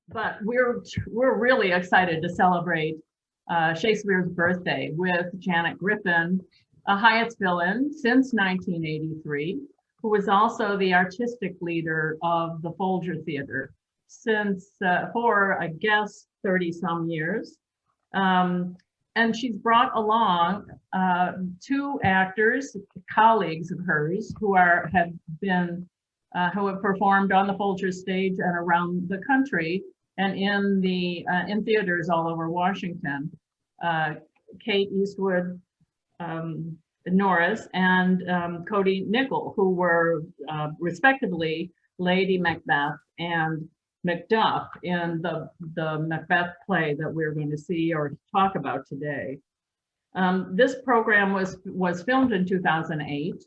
But we're really excited to celebrate Shakespeare's birthday with Janet Griffin, a Hyattsvillian since 1983, who was also the artistic leader of the Folger Theater since for, I guess, 30 some years. And she's brought along two actors, colleagues of hers, who have performed on the Folger stage and around the country, and in theaters all over Washington. Kate Eastwood Norris and Cody Nichol, who were respectively Lady Macbeth and Macduff in the Macbeth play that we're going to see or talk about today. This program was filmed in 2008.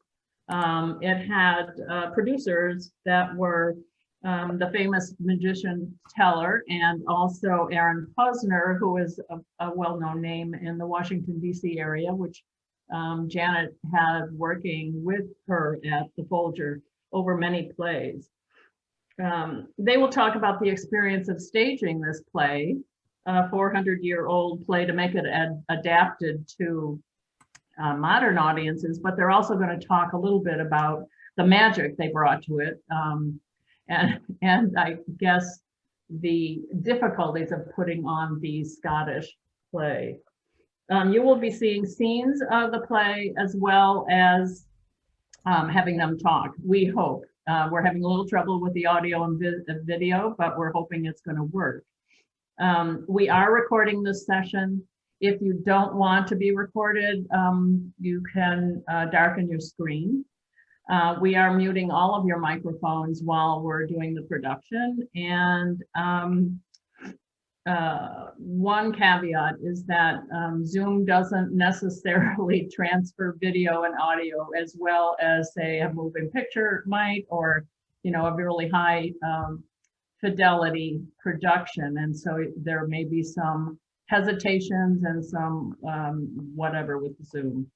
It had producers that were the famous magician Teller and also Aaron Posner, who is a well-known name in the Washington, D.C. area, which Janet had working with her at the Folger over many plays. They will talk about the experience of staging this play, a 400-year-old play, to make it adapted to modern audiences, but they're also going to talk a little bit about the magic they brought to it, and I guess the difficulties of putting on the Scottish play. You will be seeing scenes of the play as well as having them talk, we hope. We're having a little trouble with the audio and video, but we're hoping it's going to work. We are recording this session. If you don't want to be recorded, you can darken your screen. We are muting all of your microphones while we're doing the production. And one caveat is that Zoom doesn't necessarily transfer video and audio as well as, say, a moving picture might, or a really high fidelity production. And so there may be some hesitations and some whatever with Zoom.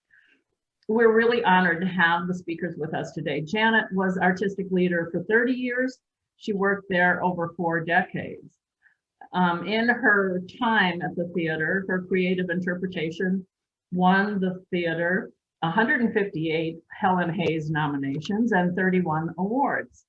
We're really honored to have the speakers with us today. Janet was artistic leader for 30 years. She worked there over 4 decades. In her time at the theater, her creative interpretation won the theater 158 Helen Hayes nominations and 31 awards.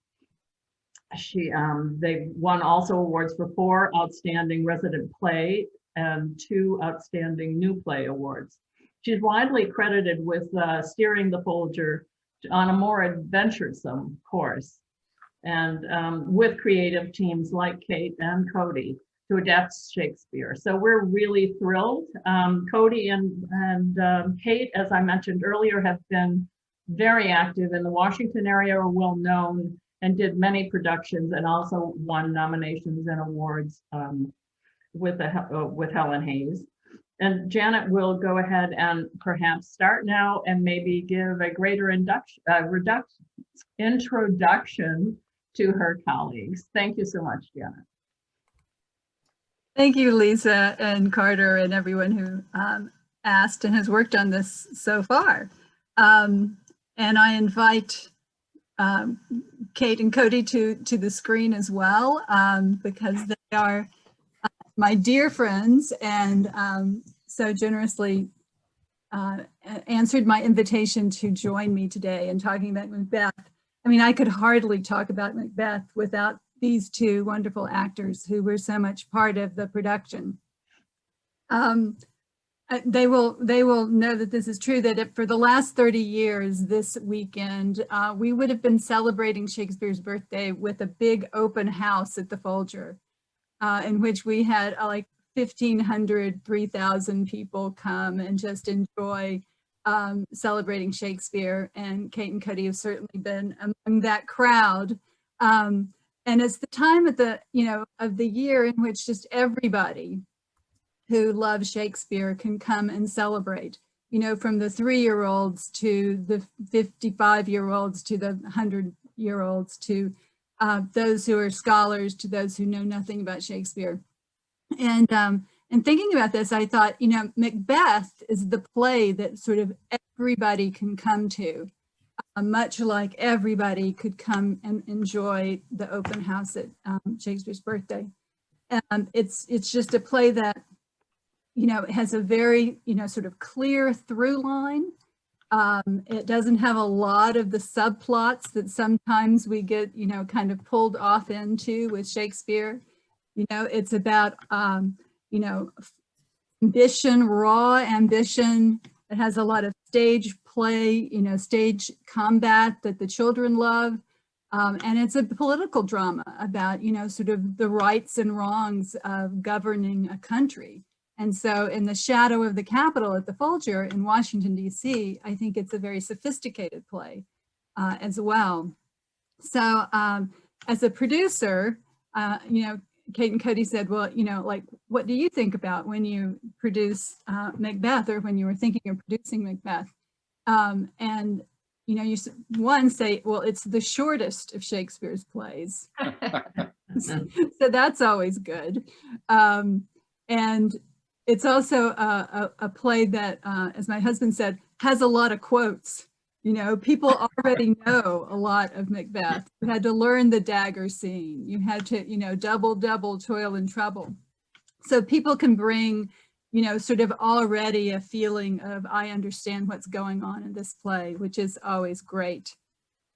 They won also awards for 4 outstanding resident play and 2 outstanding new play awards. She's widely credited with steering the Folger on a more adventuresome course, and with creative teams like Kate and Cody to adapt Shakespeare. So we're really thrilled. Cody and Kate, as I mentioned earlier, have been very active in the Washington area, are well known, and did many productions and also won nominations and awards with Helen Hayes. And Janet will go ahead and perhaps start now and maybe give a greater introduction to her colleagues. Thank you so much, Janet. Thank you, Lisa and Carter and everyone who asked and has worked on this so far. And I invite Kate and Cody to the screen as well, because they are my dear friends and so generously answered my invitation to join me today in talking about Macbeth. I mean, I could hardly talk about Macbeth without these 2 wonderful actors who were so much part of the production. They will know that this is true, that for the last 30 years this weekend, we would have been celebrating Shakespeare's birthday with a big open house at the Folger, in which we had like 1,500, 3,000 people come and just enjoy celebrating Shakespeare. And Kate and Cody have certainly been among that crowd. And it's the time of the year in which just everybody who loves Shakespeare can come and celebrate, from the 3-year-olds to the 55-year-olds to the 100-year-olds to those who are scholars to those who know nothing about Shakespeare. And thinking about this, I thought, Macbeth is the play that sort of everybody can come to. Much like everybody could come and enjoy the open house at Shakespeare's birthday. It's just a play that, you know, has a very, you know, sort of clear through line. It doesn't have a lot of the subplots that sometimes we get, you know, kind of pulled off into with Shakespeare. You know, it's about, you know, ambition, raw ambition. It has a lot of stage play, you know, stage combat that the children love. And it's a political drama about, you know, sort of the rights and wrongs of governing a country. And so in the shadow of the Capitol at the Folger in Washington, D.C., I think it's a very sophisticated play as well. So as a producer, you know, Kate and Cody said, well, you know, like, what do you think about when you produce Macbeth, or when you were thinking of producing Macbeth? And, you know, you one say, well, it's the shortest of Shakespeare's plays. So that's always good. And it's also a play that, as my husband said, has a lot of quotes. You know, people already know a lot of Macbeth. You had to learn the dagger scene. You had to, you know, double, double, toil and trouble. So people can bring, you know, sort of already a feeling of, I understand what's going on in this play, which is always great.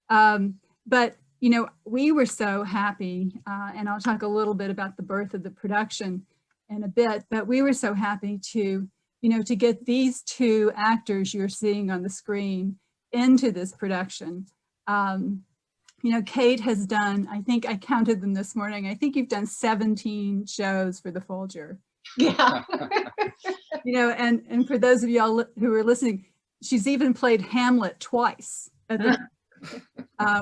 But, you know, we were so happy, and I'll talk a little bit about the birth of the production in a bit, but we were so happy to, you know, to get these two actors you're seeing on the screen into this production. You know, Kate has done, I think I counted them this morning, I think you've done 17 shows for the Folger. Yeah. You know, and for those of y'all who are listening, she's even played Hamlet twice, at the,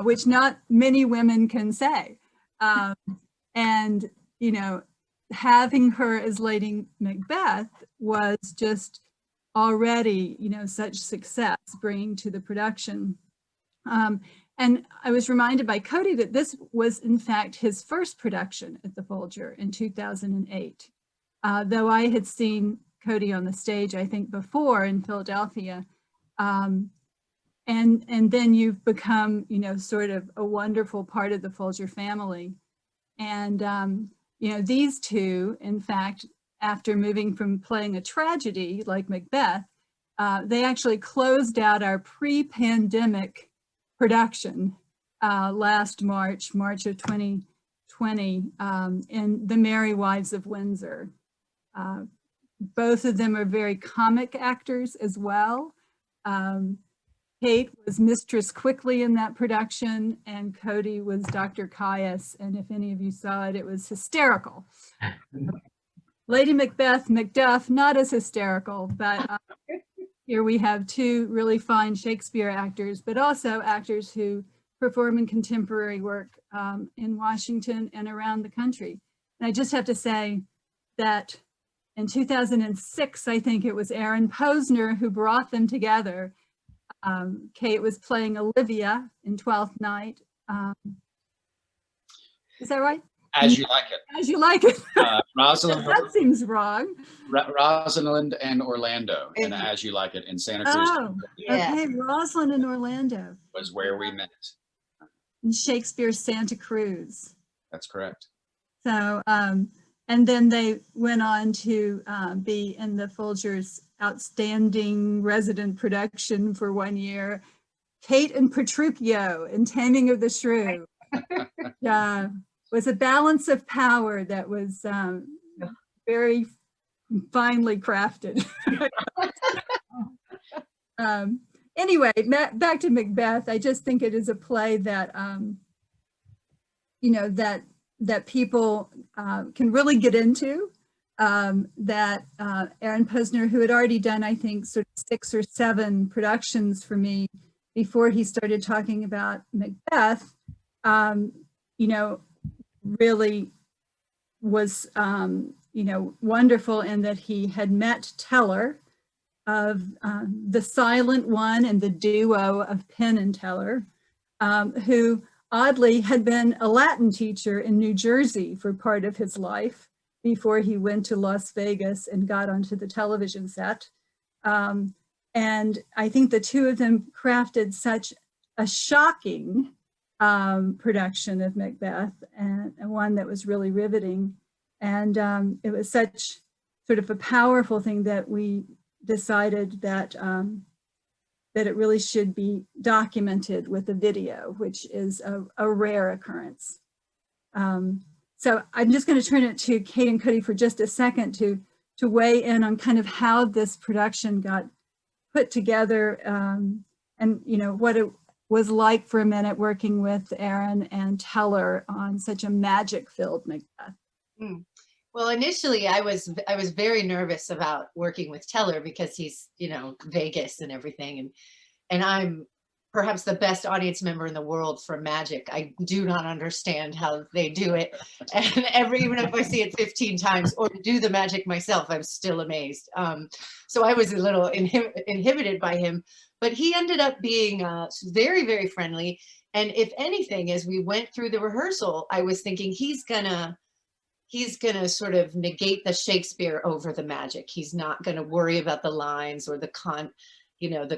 which not many women can say. And, you know, having her as Lady Macbeth was just already, you know, such success bringing to the production. And I was reminded by Cody that this was in fact his first production at the Folger in 2008. Though I had seen Cody on the stage, I think before in Philadelphia. And then you've become, you know, sort of a wonderful part of the Folger family. And, you know, these two, in fact, after moving from playing a tragedy like Macbeth, they actually closed out our pre-pandemic production last March of 2020 in The Merry Wives of Windsor. Both of them are very comic actors as well. Kate was Mistress Quickly in that production, and Cody was Dr. Caius. And if any of you saw it, it was hysterical. Lady Macbeth, Macduff, not as hysterical, but here we have two really fine Shakespeare actors, but also actors who perform in contemporary work in Washington and around the country. And I just have to say that in 2006, I think it was Aaron Posner who brought them together. Kate was playing Olivia in Twelfth Night. Is that right? As You Like It. As You Like It. Rosalind, That seems wrong. Rosalind and Orlando, and As You Like It in Santa Cruz. Oh, okay, Rosalind and Orlando. Was where we met. In Shakespeare's Santa Cruz. That's correct. So, and then they went on to be in the Folger's outstanding resident production for 1 year, Kate and Petruchio in Taming of the Shrew. Was a balance of power that was very finely crafted. Anyway, back to Macbeth. I just think it is a play that, you know, that people can really get into. That Aaron Posner, who had already done, I think, sort of 6 or 7 productions for me before he started talking about Macbeth, you know, really was, you know, wonderful in that he had met Teller of the Silent One and the duo of Penn and Teller, who oddly had been a Latin teacher in New Jersey for part of his life before he went to Las Vegas and got onto the television set. And I think the two of them crafted such a shocking production of Macbeth, and one that was really riveting. And it was such sort of a powerful thing that we decided that that it really should be documented with a video, which is a rare occurrence. So I'm just going to turn it to Kate and Cody for just a second to weigh in on kind of how this production got put together, and you know what it was like for a minute working with Aaron and Teller on such a magic-filled Macbeth. Well, initially I was very nervous about working with Teller because he's, you know, Vegas and everything, and I'm perhaps the best audience member in the world for magic. I do not understand how they do it, and even if I see it 15 times or do the magic myself, I'm still amazed. So I was a little inhibited by him, but he ended up being very, very friendly. And if anything, as we went through the rehearsal, I was thinking he's gonna sort of negate the Shakespeare over the magic. He's not gonna worry about the lines or the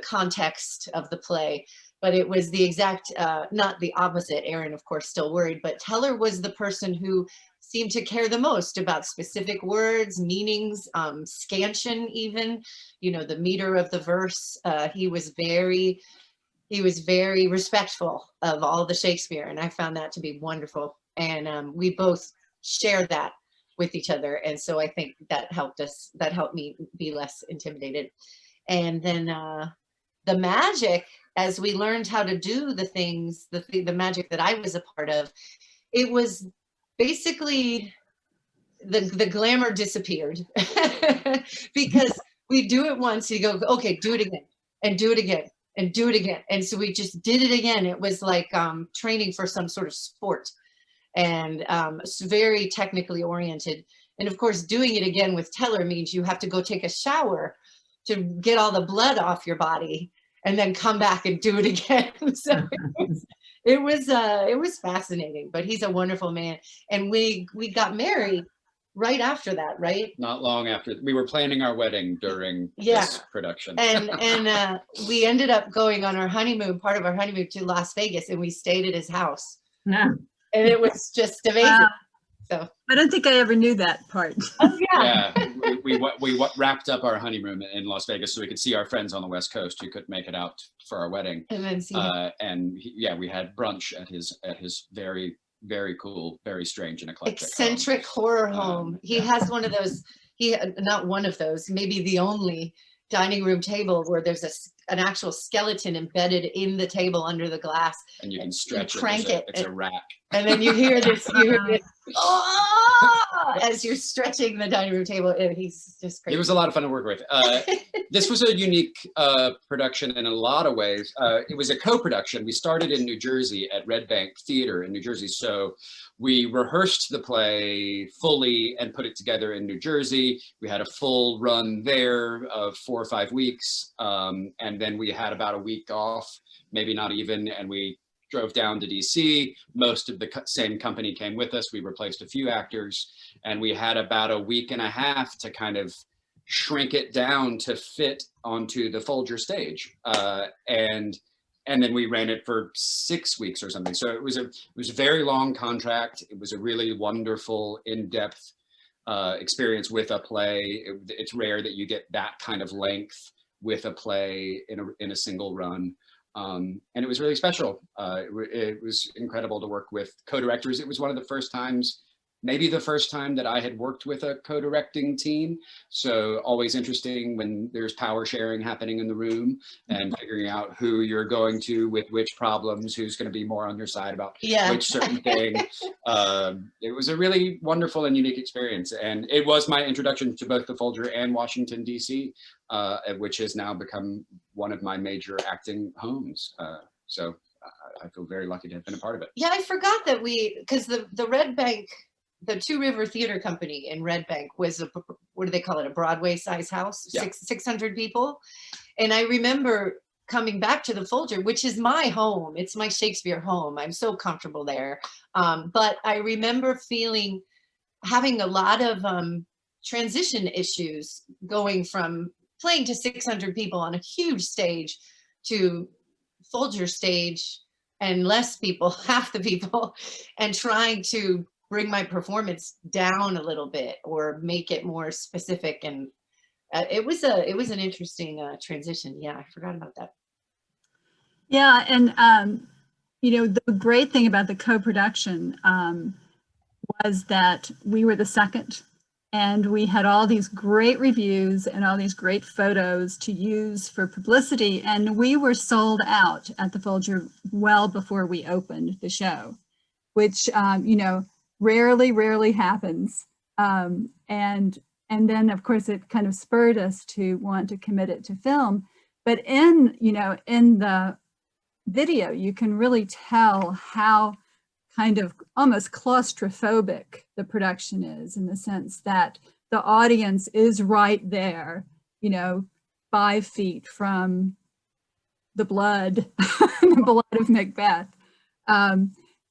context of the play. But it was the exact, not the opposite. Aaron, of course, still worried, but Teller was the person who seemed to care the most about specific words, meanings, scansion even, you know, the meter of the verse. He was very respectful of all the Shakespeare, and I found that to be wonderful. And we both share that with each other, and so I think that helped me be less intimidated. And then the magic, as we learned how to do the things, the magic that I was a part of, it was basically the glamour disappeared because we do it once, you go, okay, do it again and do it again and do it again. And so we just did it again. It was like training for some sort of sport, and it's very technically oriented. And of course, doing it again with Teller means you have to go take a shower to get all the blood off your body and then come back and do it again. So it was fascinating, but he's a wonderful man. And we got married right after that, right? Not long after. We were planning our wedding during this production. And we ended up going on our honeymoon, part of our honeymoon, to Las Vegas, and we stayed at his house. Yeah. And it was just amazing. Wow. So I don't think I ever knew that part. oh yeah. We wrapped up our honeymoon in Las Vegas so we could see our friends on the West Coast who couldn't make it out for our wedding. And then see we had brunch at his very, very cool, very strange and eclectic eccentric horror home. He has one of those, not one of those, maybe the only dining room table where there's an actual skeleton embedded in the table under the glass, and you can stretch it. Crank it. It's a rack. And then you hear this as you're stretching the dining room table, and he's just great. It was a lot of fun to work with. This was a unique production in a lot of ways. It was a co-production. We started in New Jersey at Red Bank Theater in New Jersey. So we rehearsed the play fully and put it together in New Jersey. We had a full run there of 4 or 5 weeks. And then we had about a week off, maybe not even, and we drove down to DC. Most of the same company came with us. We replaced a few actors, and we had about a week and a half to kind of shrink it down to fit onto the Folger stage. And then we ran it for 6 weeks or something. So it was a very long contract. It was a really wonderful, in-depth experience with a play. It's rare that you get that kind of length with a play in a single run. And it was really special. It was incredible to work with co-directors. It was one of the first times, maybe the first time, that I had worked with a co-directing team. So always interesting when there's power sharing happening in the room and figuring out who you're going to with which problems, who's going to be more on your side about which certain thing. It was a really wonderful and unique experience. And it was my introduction to both the Folger and Washington, DC, which has now become one of my major acting homes. So I feel very lucky to have been a part of it. Yeah, I forgot that because the Red Bank, the Two River Theater Company in Red Bank was what do they call it? A Broadway size house, 600 people. And I remember coming back to the Folger, which is my home. It's my Shakespeare home. I'm so comfortable there. But I remember having a lot of transition issues going from playing to 600 people on a huge stage to Folger stage and less people, half the people, and trying to bring my performance down a little bit or make it more specific. And it was an interesting transition. Yeah, I forgot about that. Yeah, and the great thing about the co-production was that we were the second, and we had all these great reviews and all these great photos to use for publicity, and we were sold out at the Folger well before we opened the show, which rarely happens. And then of course it kind of spurred us to want to commit it to film. But in the video, you can really tell how kind of almost claustrophobic the production is, in the sense that the audience is right there, 5 feet from the blood, the blood of Macbeth.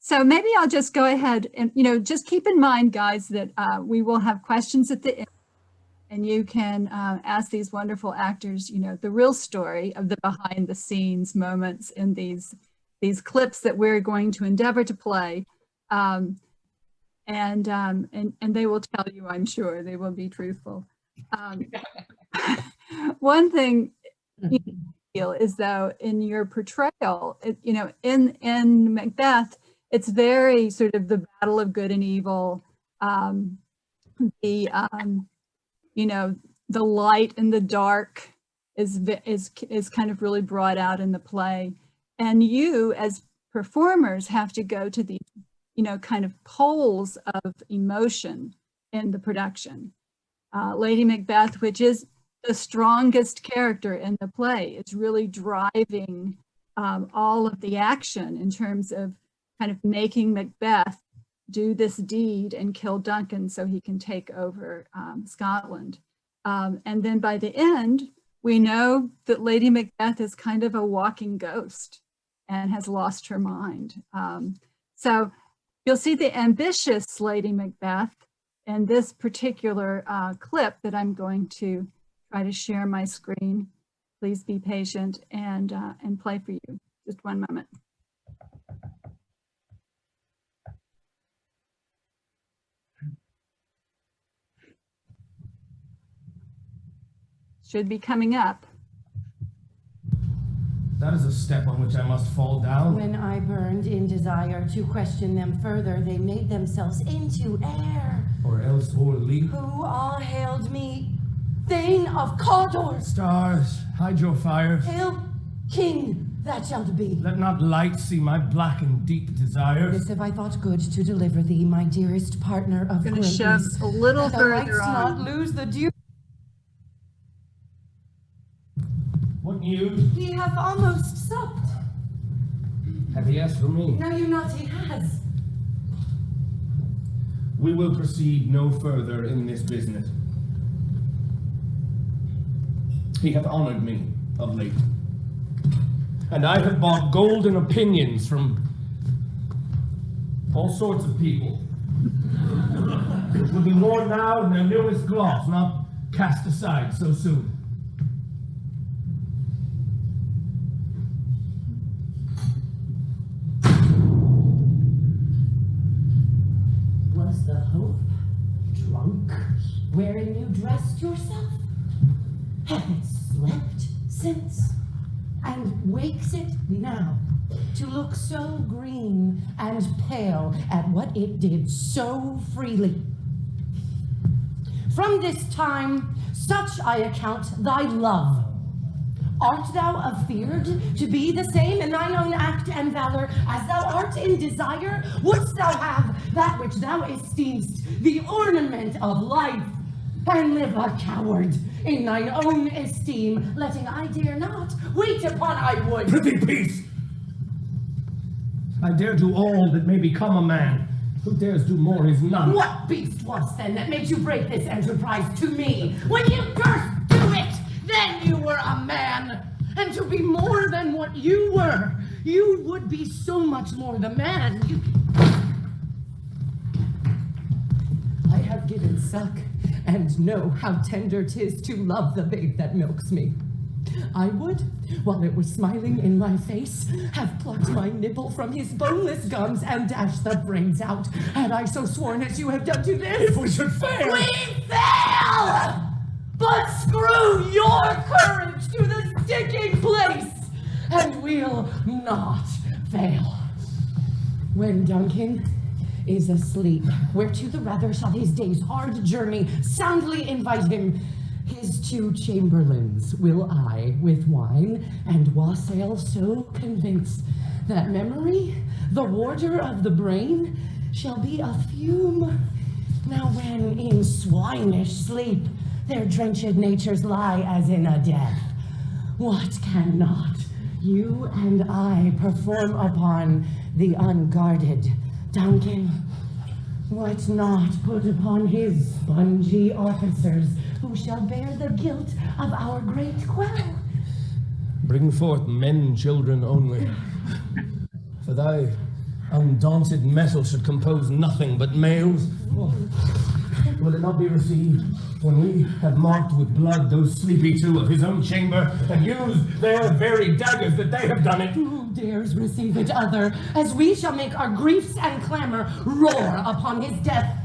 So maybe I'll just go ahead and, just keep in mind, guys, that we will have questions at the end, and you can ask these wonderful actors, the real story of the behind the scenes moments in these clips that we're going to endeavor to play. And they will tell you, I'm sure, they will be truthful. One thing you feel is, though, in your portrayal, in Macbeth, it's very sort of the battle of good and evil, the light and the dark is kind of really brought out in the play. And you, as performers, have to go to the, kind of poles of emotion in the production. Lady Macbeth, which is the strongest character in the play, is really driving all of the action in terms of kind of making Macbeth do this deed and kill Duncan so he can take over Scotland. And then by the end, we know that Lady Macbeth is kind of a walking ghost and has lost her mind. So you'll see the ambitious Lady Macbeth in this particular clip that I'm going to try to share my screen. Please be patient and play for you. Just one moment. Should be coming up. That is a step on which I must fall down. When I burned in desire to question them further, they made themselves into air. Or else o'er leap. Who all hailed me Thane of Cawdor. Stars, hide your fires. Hail King that shalt be. Let not light see my black and deep desires. This have I thought good to deliver thee, my dearest partner of I'm going to greatness. shove a little Thou further mightst not on. lose the due. What news? He hath almost supped. Have he asked for me? Know you not he has? We will proceed no further in this business. He hath honored me of late. And I have bought golden opinions from all sorts of people. Which will be worn now in their newest gloss, not cast aside so soon. Was the hope drunk wherein you dressed yourself? Hath it slept since? And wakes it now to look so green and pale at what it did so freely? From this time, such I account thy love. Art thou afeared to be the same in thine own act and valor as thou art in desire? Wouldst thou have that which thou esteem'st the ornament of life, and live a coward in thine own esteem, letting I dare not wait upon I would? Prithee, peace! I dare do all that may become a man. Who dares do more is none. What beast was then that made you break this enterprise to me? When you durst do it, then you were a man. And to be more than what you were, you would be so much more the man. I have given suck, and know how tender 'tis to love the babe that milks me. I would, while it was smiling in my face, have plucked my nipple from his boneless gums and dashed the brains out, had I so sworn as you have done to this. If we should fail! We fail! But screw your courage to the sticking place, and we'll not fail. When Duncan is asleep, whereto the rather shall his day's hard journey soundly invite him, his two chamberlains will I with wine and wassail so convince that memory, the warder of the brain, shall be a fume. Now when in swinish sleep their drenched natures lie as in a death, what cannot you and I perform upon the unguarded Duncan? What not put upon his spongy officers, who shall bear the guilt of our great quell? Bring forth men, children only. For thy undaunted metal should compose nothing but males. Will it not be received when we have marked with blood those sleepy two of his own chamber, and used their very daggers that they have done it? Who dares receive it other, as we shall make our griefs and clamor roar upon his death?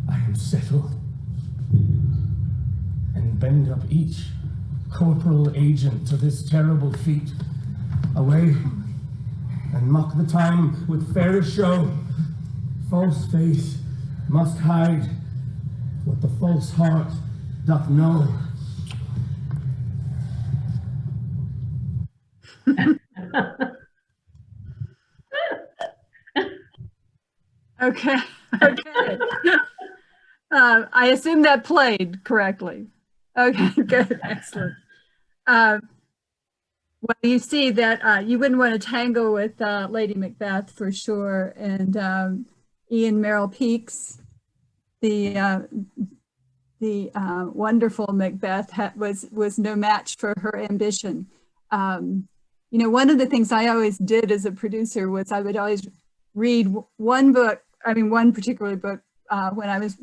I am settled, and bend up each corporal agent to this terrible feat. Away, and mock the time with fairest show. False face must hide what the false heart doth know. Okay, okay. I assume that played correctly. Okay, good, excellent. Well, you see that you wouldn't want to tangle with Lady Macbeth for sure, and Ian Merrill Peakes, the wonderful Macbeth, was no match for her ambition. You know, one of the things I always did as a producer was I would always read one particular book when I was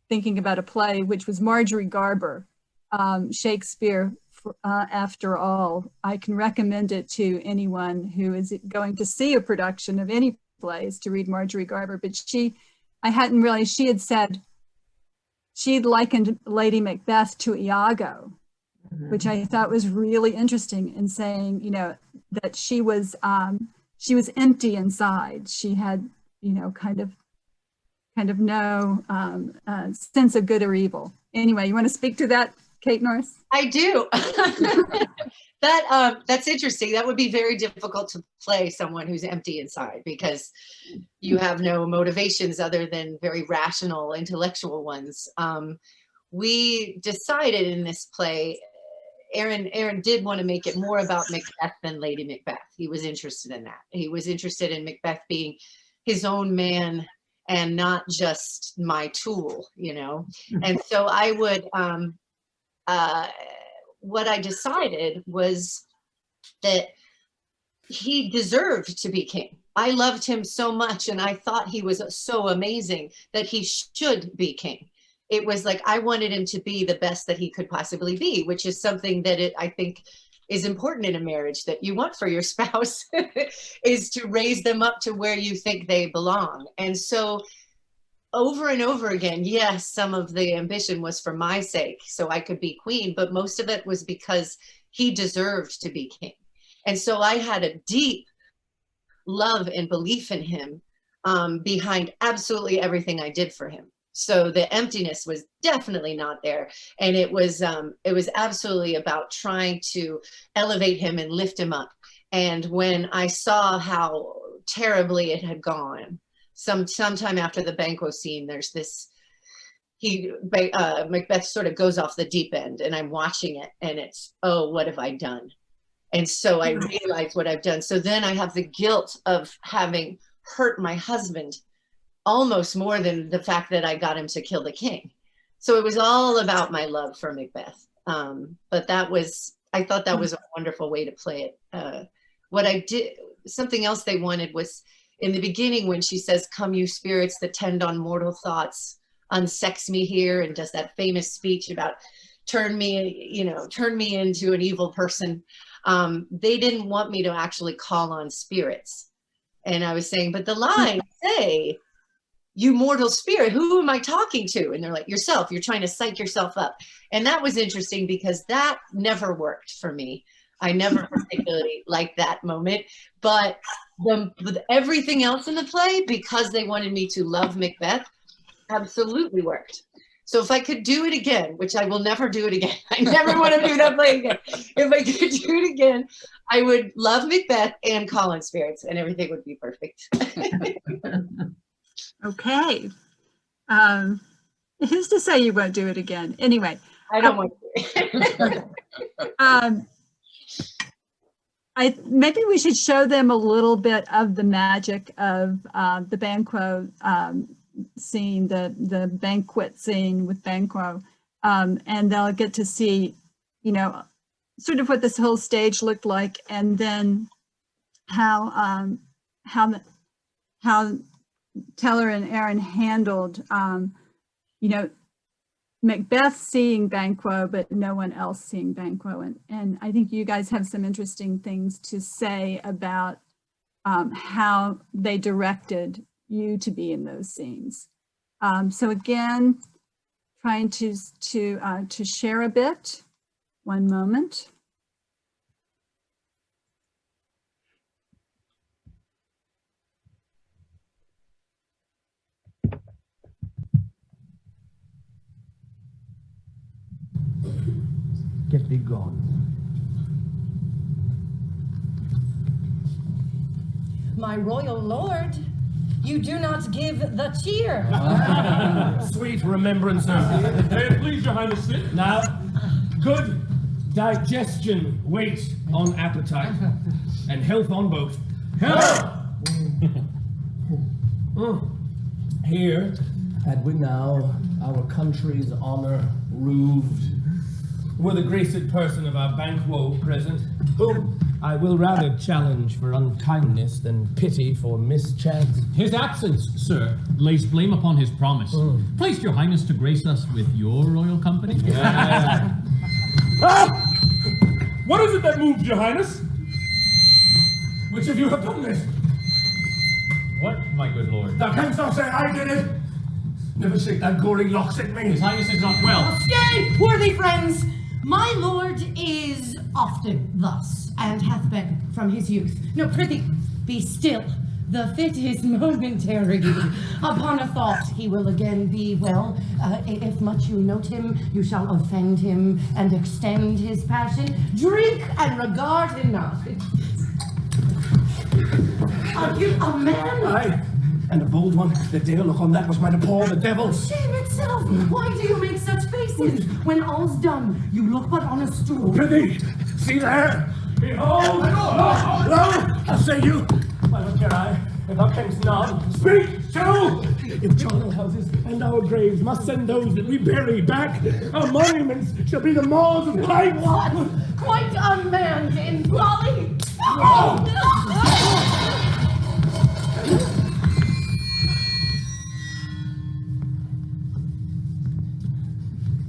thinking about a play, which was Marjorie Garber, Shakespeare, After All. I can recommend it to anyone who is going to see a production of any plays to read Marjorie Garber. But I hadn't realized she had said she'd likened Lady Macbeth to Iago, which I thought was really interesting in saying, you know, that she was empty inside. She had, you know, kind of no sense of good or evil. Anyway, you want to speak to that, Kate Norris? I do. That's interesting. That would be very difficult to play someone who's empty inside, because you have no motivations other than very rational, intellectual ones. We decided in this play, Aaron did want to make it more about Macbeth than Lady Macbeth. He was interested in that. He was interested in Macbeth being his own man and not just my tool, you know. And so I would, what I decided was that he deserved to be king. I loved him so much, and I thought he was so amazing that he should be king. It was like I wanted him to be the best that he could possibly be, which is something that I think is important in a marriage, that you want for your spouse is to raise them up to where you think they belong. And so over and over again, yes, some of the ambition was for my sake, so I could be queen, but most of it was because he deserved to be king. And so I had a deep love and belief in him behind absolutely everything I did for him. So the emptiness was definitely not there. And it was absolutely about trying to elevate him and lift him up. And when I saw how terribly it had gone, sometime after the banquet scene, there's this, Macbeth sort of goes off the deep end, and I'm watching it, and it's, oh, what have I done? And so I realized what I've done. So then I have the guilt of having hurt my husband almost more than the fact that I got him to kill the king. So it was all about my love for Macbeth. But I thought that was a wonderful way to play it. What I did, something else they wanted was in the beginning when she says, "Come you spirits that tend on mortal thoughts, unsex me here and does that famous speech about turn me into an evil person. They didn't want me to actually call on spirits. And I was saying, but the lines say, you mortal spirit, who am I talking to? And they're like, yourself, you're trying to psych yourself up. And that was interesting because that never worked for me. I never particularly liked that moment, but with everything else in the play, because they wanted me to love Macbeth, absolutely worked. So if I could do it again, which I will never do it again, I never want to do that play again. If I could do it again, I would love Macbeth and call on spirits and everything would be perfect. Okay. Who's to say you won't do it again? Anyway. I don't want to. Maybe we should show them a little bit of the magic of the Banquo scene, the banquet scene with Banquo, and they'll get to see, you know, sort of what this whole stage looked like, and then how Teller and Aaron handled, you know, Macbeth seeing Banquo, but no one else seeing Banquo. And I think you guys have some interesting things to say about how they directed you to be in those scenes. So again, trying to share a bit. One moment. Get thee gone. My royal lord, you do not give the cheer. Sweet remembrancer. Please, your highness, sit. Now, good digestion wait on appetite, and health on both. Health! Here, had we now our country's honor rooved, were the graced person of our Banquo present, whom I will rather challenge for unkindness than pity for mischance. His absence, sir, lays blame upon his promise. Placed your highness to grace us with your royal company? Yeah. Ah! What is it that moves your highness? Which of you have done this? What, my good lord? Thou canst not say I did it. Never shake that gory locks at me. His highness is not well. Stay, worthy friends. My lord is often thus, and hath been from his youth. No, prithee, be still. The fit is momentary. Upon a thought, he will again be well. If much you note him, you shall offend him and extend his passion. Drink and regard him not. Are you a man? Aye, and a bold one. The dare look on that was might appall the devil. Shame itself! Why do you make such faces? When all's done, you look but on a stool. Prithee, see there! Behold! Lo! I say you! Why look here, I, if thou canst nod, speak too! If charnel houses and our graves must send those that we bury back, our monuments shall be the maws of pipes! What? Quite unmanned in folly!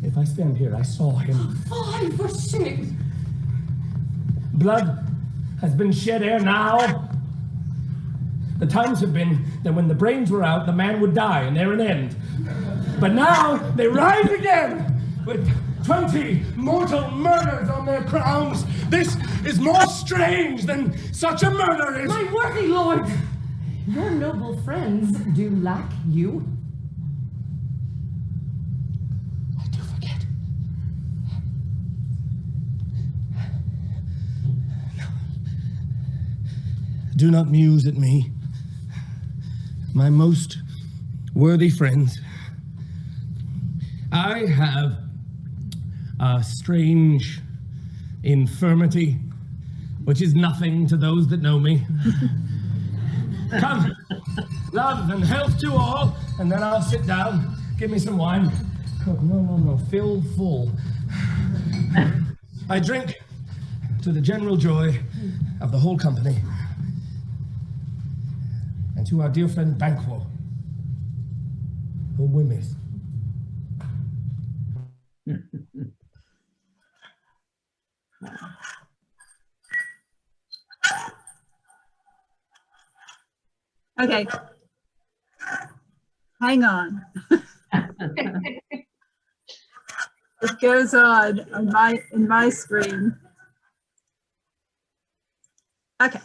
If I stand here, I saw him. Fie for shame! Blood has been shed ere now. The times have been that when the brains were out, the man would die, and there an end. But now they rise again with 20 mortal murders on their crowns. This is more strange than such a murder is. My worthy lord, your noble friends do lack you. I do forget. No. Do not muse at me. My most worthy friends, I have a strange infirmity, which is nothing to those that know me. Come, love and health to all, and then I'll sit down. Give me some wine. Oh, no, fill full. I drink to the general joy of the whole company, and to our dear friend Banquo, whom we miss. Okay. Hang on. It goes on in my screen. Okay.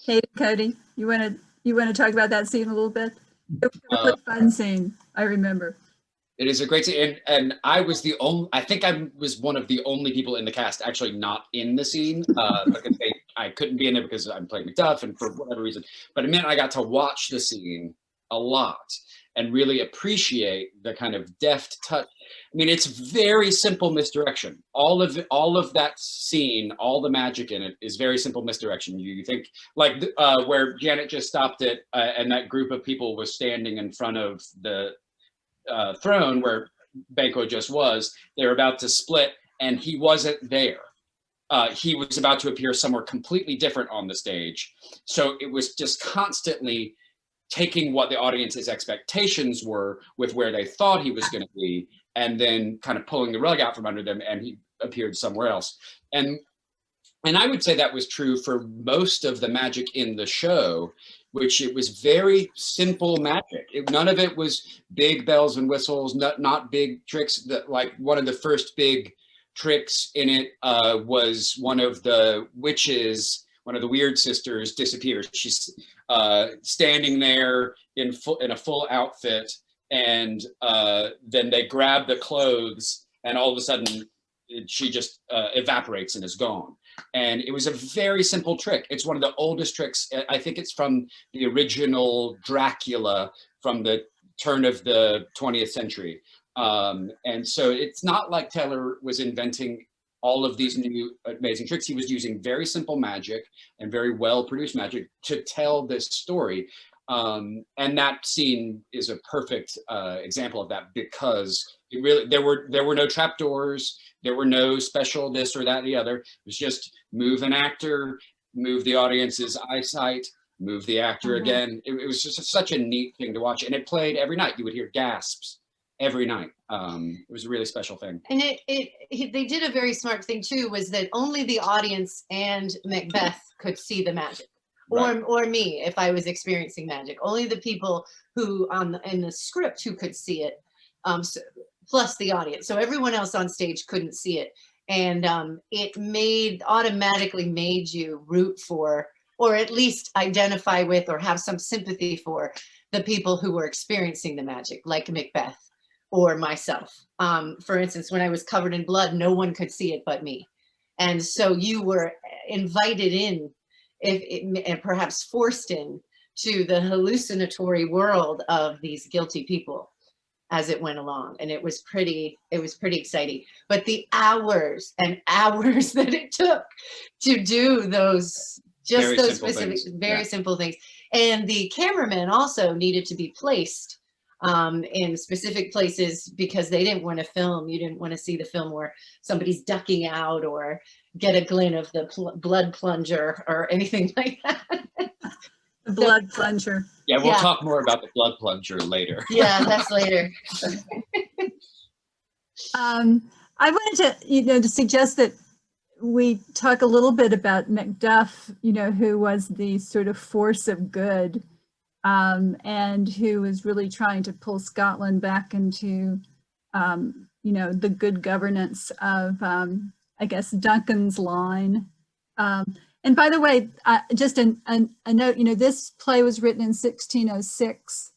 Kate and Cody, you want to talk about that scene a little bit? It was a really fun scene, I remember. It is a great scene, and I was the only. I think I was one of the only people in the cast actually not in the scene because I couldn't be in it because I'm playing Macduff, and for whatever reason. But it meant I got to watch the scene a lot and really appreciate the kind of deft touch. I mean, it's very simple misdirection. All of that scene, all the magic in it is very simple misdirection. You think like where Janet just stopped it, and that group of people was standing in front of the throne where Banquo just was. They're about to split, and he wasn't there. He was about to appear somewhere completely different on the stage. So it was just constantly taking what the audience's expectations were with where they thought he was going to be, and then kind of pulling the rug out from under them, and he appeared somewhere else. And I would say that was true for most of the magic in the show, which it was very simple magic. None of it was big bells and whistles, not big tricks. Like one of the first big tricks in it was one of the witches, one of the weird sisters disappears. She's standing there in a full outfit, and then they grab the clothes, and all of a sudden she just evaporates and is gone. And it was a very simple trick. It's one of the oldest tricks. I think it's from the original Dracula from the turn of the 20th century. And so it's not like Taylor was inventing all of these new amazing tricks. He was using very simple magic and very well produced magic to tell this story. And that scene is a perfect example of that, because it really there were no trapdoors, there were no special this or that or the other. It was just move an actor, move the audience's eyesight, move the actor again. It was just such a neat thing to watch, and it played every night. You would hear gasps every night. It was a really special thing. And they did a very smart thing too, was that only the audience and Macbeth could see the magic. Right. Or me, if I was experiencing magic. Only the people who in the script who could see it, plus the audience. So everyone else on stage couldn't see it. And it automatically made you root for, or at least identify with, or have some sympathy for the people who were experiencing the magic, like Macbeth or myself. For instance, when I was covered in blood, no one could see it but me. And so you were invited in, and perhaps forced in, to the hallucinatory world of these guilty people as it went along. And it was pretty exciting. But the hours and hours that it took to do those, just Very those simple specific, things. very Yeah. simple things. And the cameramen also needed to be placed in specific places, because they didn't want to film. You didn't want to see the film where somebody's ducking out or get a glint of the blood plunger or anything like that. The blood plunger. Yeah, we'll Yeah. talk more about the blood plunger later. Yeah, that's later. I wanted to suggest that we talk a little bit about Macduff, who was the sort of force of good, and who was really trying to pull Scotland back into, the good governance of, I guess, Duncan's line. And by the way, just a note, this play was written in 1606.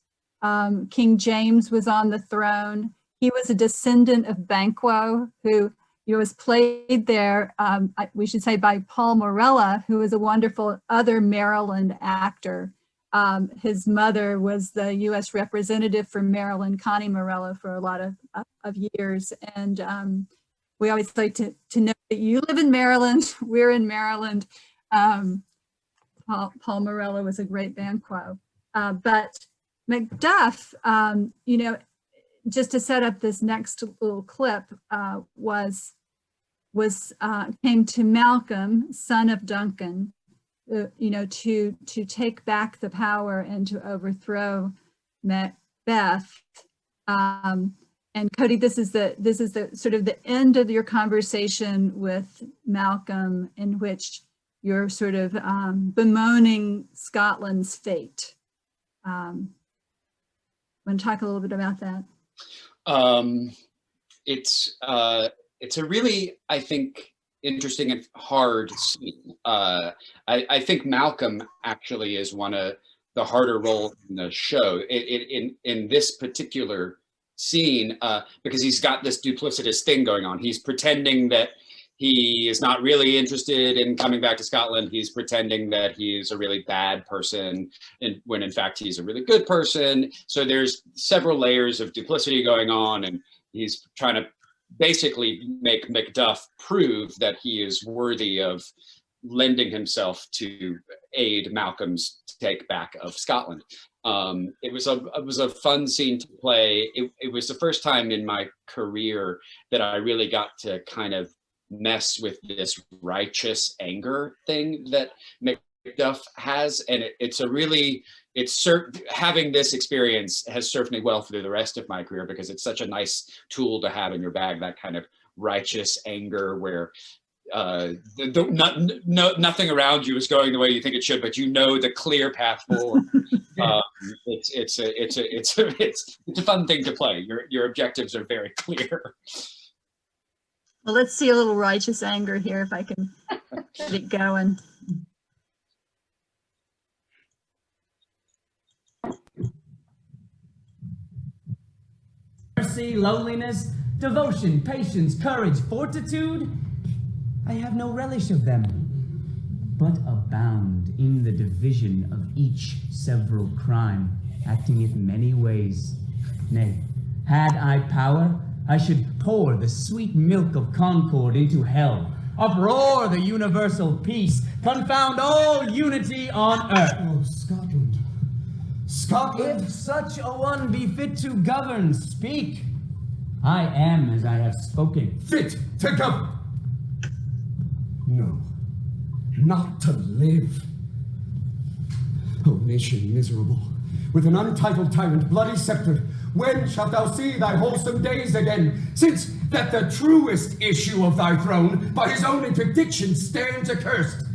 King James was on the throne. He was a descendant of Banquo, who was played there, we should say, by Paul Morella, who was a wonderful other Maryland actor. His mother was the U.S. representative for Maryland, Connie Morella, for a lot of years. And we always like to know that you live in Maryland, we're in Maryland. Paul Morella was a great Banquo. But Macduff, just to set up this next little clip, came to Malcolm, son of Duncan, to take back the power and to overthrow Macbeth. And Cody, this is the sort of the end of your conversation with Malcolm, in which you're sort of bemoaning Scotland's fate. Want to talk a little bit about that? It's a really, I think, interesting and hard scene. I think Malcolm actually is one of the harder roles in the show. In this particular scene, because he's got this duplicitous thing going on. He's pretending that he is not really interested in coming back to Scotland. He's pretending that he's a really bad person, and when in fact he's a really good person. So there's several layers of duplicity going on, and he's trying to basically make Macduff prove that he is worthy of lending himself to aid Malcolm's take back of Scotland. It was a fun scene to play. It was the first time in my career that I really got to kind of mess with this righteous anger thing that Macduff has, and having this experience has served me well through the rest of my career, because it's such a nice tool to have in your bag, that kind of righteous anger where nothing around you is going the way you think it should, but you know the clear path forward. It's a fun thing to play. Your objectives are very clear. Well, let's see a little righteous anger here, if I can get it going. Mercy, lowliness, devotion, patience, courage, fortitude, I have no relish of them, but abound in the division of each several crime, acting it many ways. Nay, had I power, I should pour the sweet milk of concord into hell, uproar the universal peace, confound all unity on earth. Oh, Scotland. Scotland! If such a one be fit to govern, speak. I am as I have spoken. Fit to govern! No, not to live. O nation miserable, with an untitled tyrant, bloody sceptred, when shalt thou see thy wholesome days again, since that the truest issue of thy throne by his own interdiction stands accursed?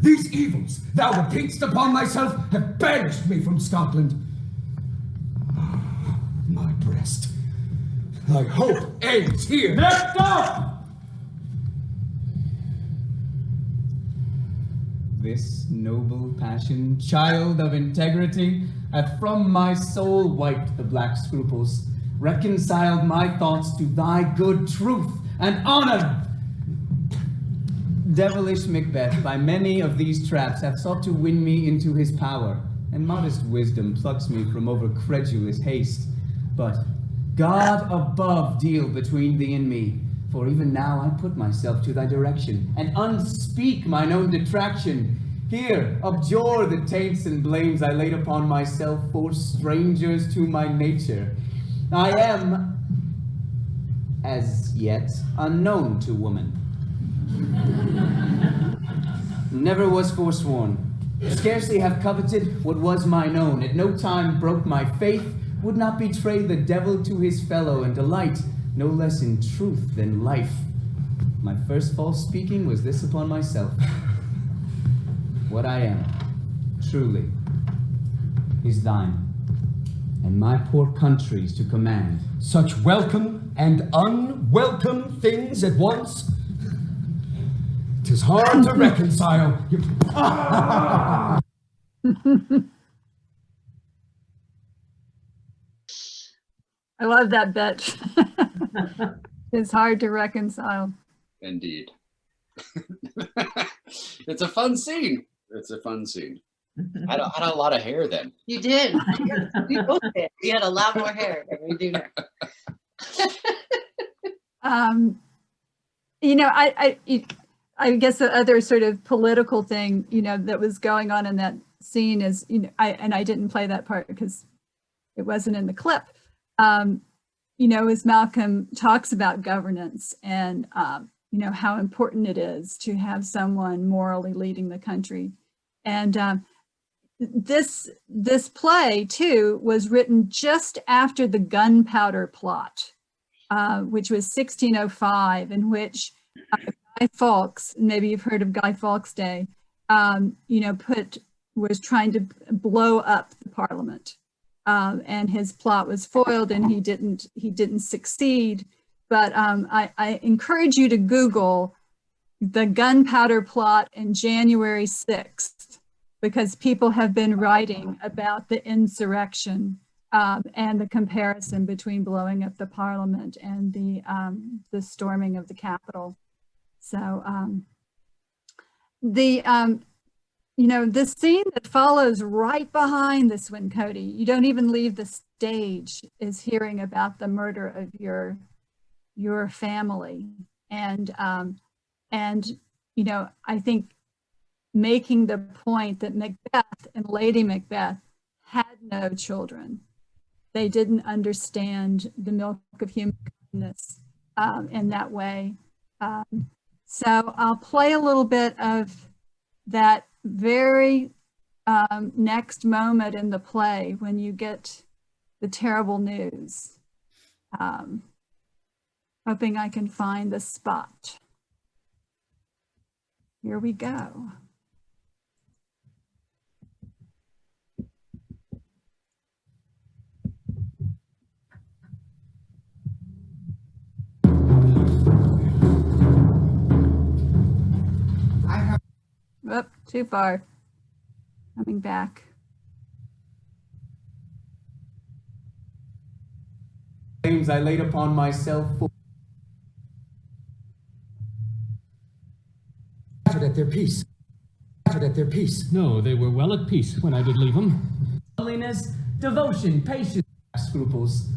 These evils thou repeat'st upon thyself have banished me from Scotland. My breast, thy hope ends here. Macbeth! This noble passion, child of integrity, hath from my soul wiped the black scruples, reconciled my thoughts to thy good truth and honor. Devilish Macbeth, by many of these traps, hath sought to win me into his power, and modest wisdom plucks me from over credulous haste. But God above deal between thee and me, for even now I put myself to thy direction, and unspeak mine own detraction. Here, abjure the taints and blames I laid upon myself, for strangers to my nature. I am, as yet, unknown to woman. Never was forsworn, scarcely have coveted what was mine own, at no time broke my faith, would not betray the devil to his fellow, and delight no less in truth than life. My first false speaking was this upon myself. What I am, truly, is thine, and my poor country's to command. Such welcome and unwelcome things at once? 'Tis hard to reconcile. I love that bit. It's hard to reconcile. Indeed. It's a fun scene. It's a fun scene. I had a lot of hair then. You did. We both did. We had a lot more hair than we do now. You know, I guess the other sort of political thing, you know, that was going on in that scene is, you know, I didn't play that part because it wasn't in the clip. You know, as Malcolm talks about governance and, you know, how important it is to have someone morally leading the country. And this play too was written just after the gunpowder plot. which was 1605, in which Guy Fawkes, maybe you've heard of Guy Fawkes Day, was trying to blow up the Parliament, and his plot was foiled, and he didn't succeed. But I encourage you to Google the gunpowder plot in January 6th, because people have been writing about the insurrection and the comparison between blowing up the Parliament and the storming of the Capitol. So the scene that follows right behind this one, Cody, you don't even leave the stage, is hearing about the murder of your family. And I think making the point that Macbeth and Lady Macbeth had no children. They didn't understand the milk of human kindness in that way. So I'll play a little bit of that very next moment in the play when you get the terrible news. Hoping I can find the spot. Here we go. Oop, too far. Coming back. Claims I laid upon myself for At their peace. At their peace. No, they were well at peace when I did leave them. holiness, devotion, patience, scruples.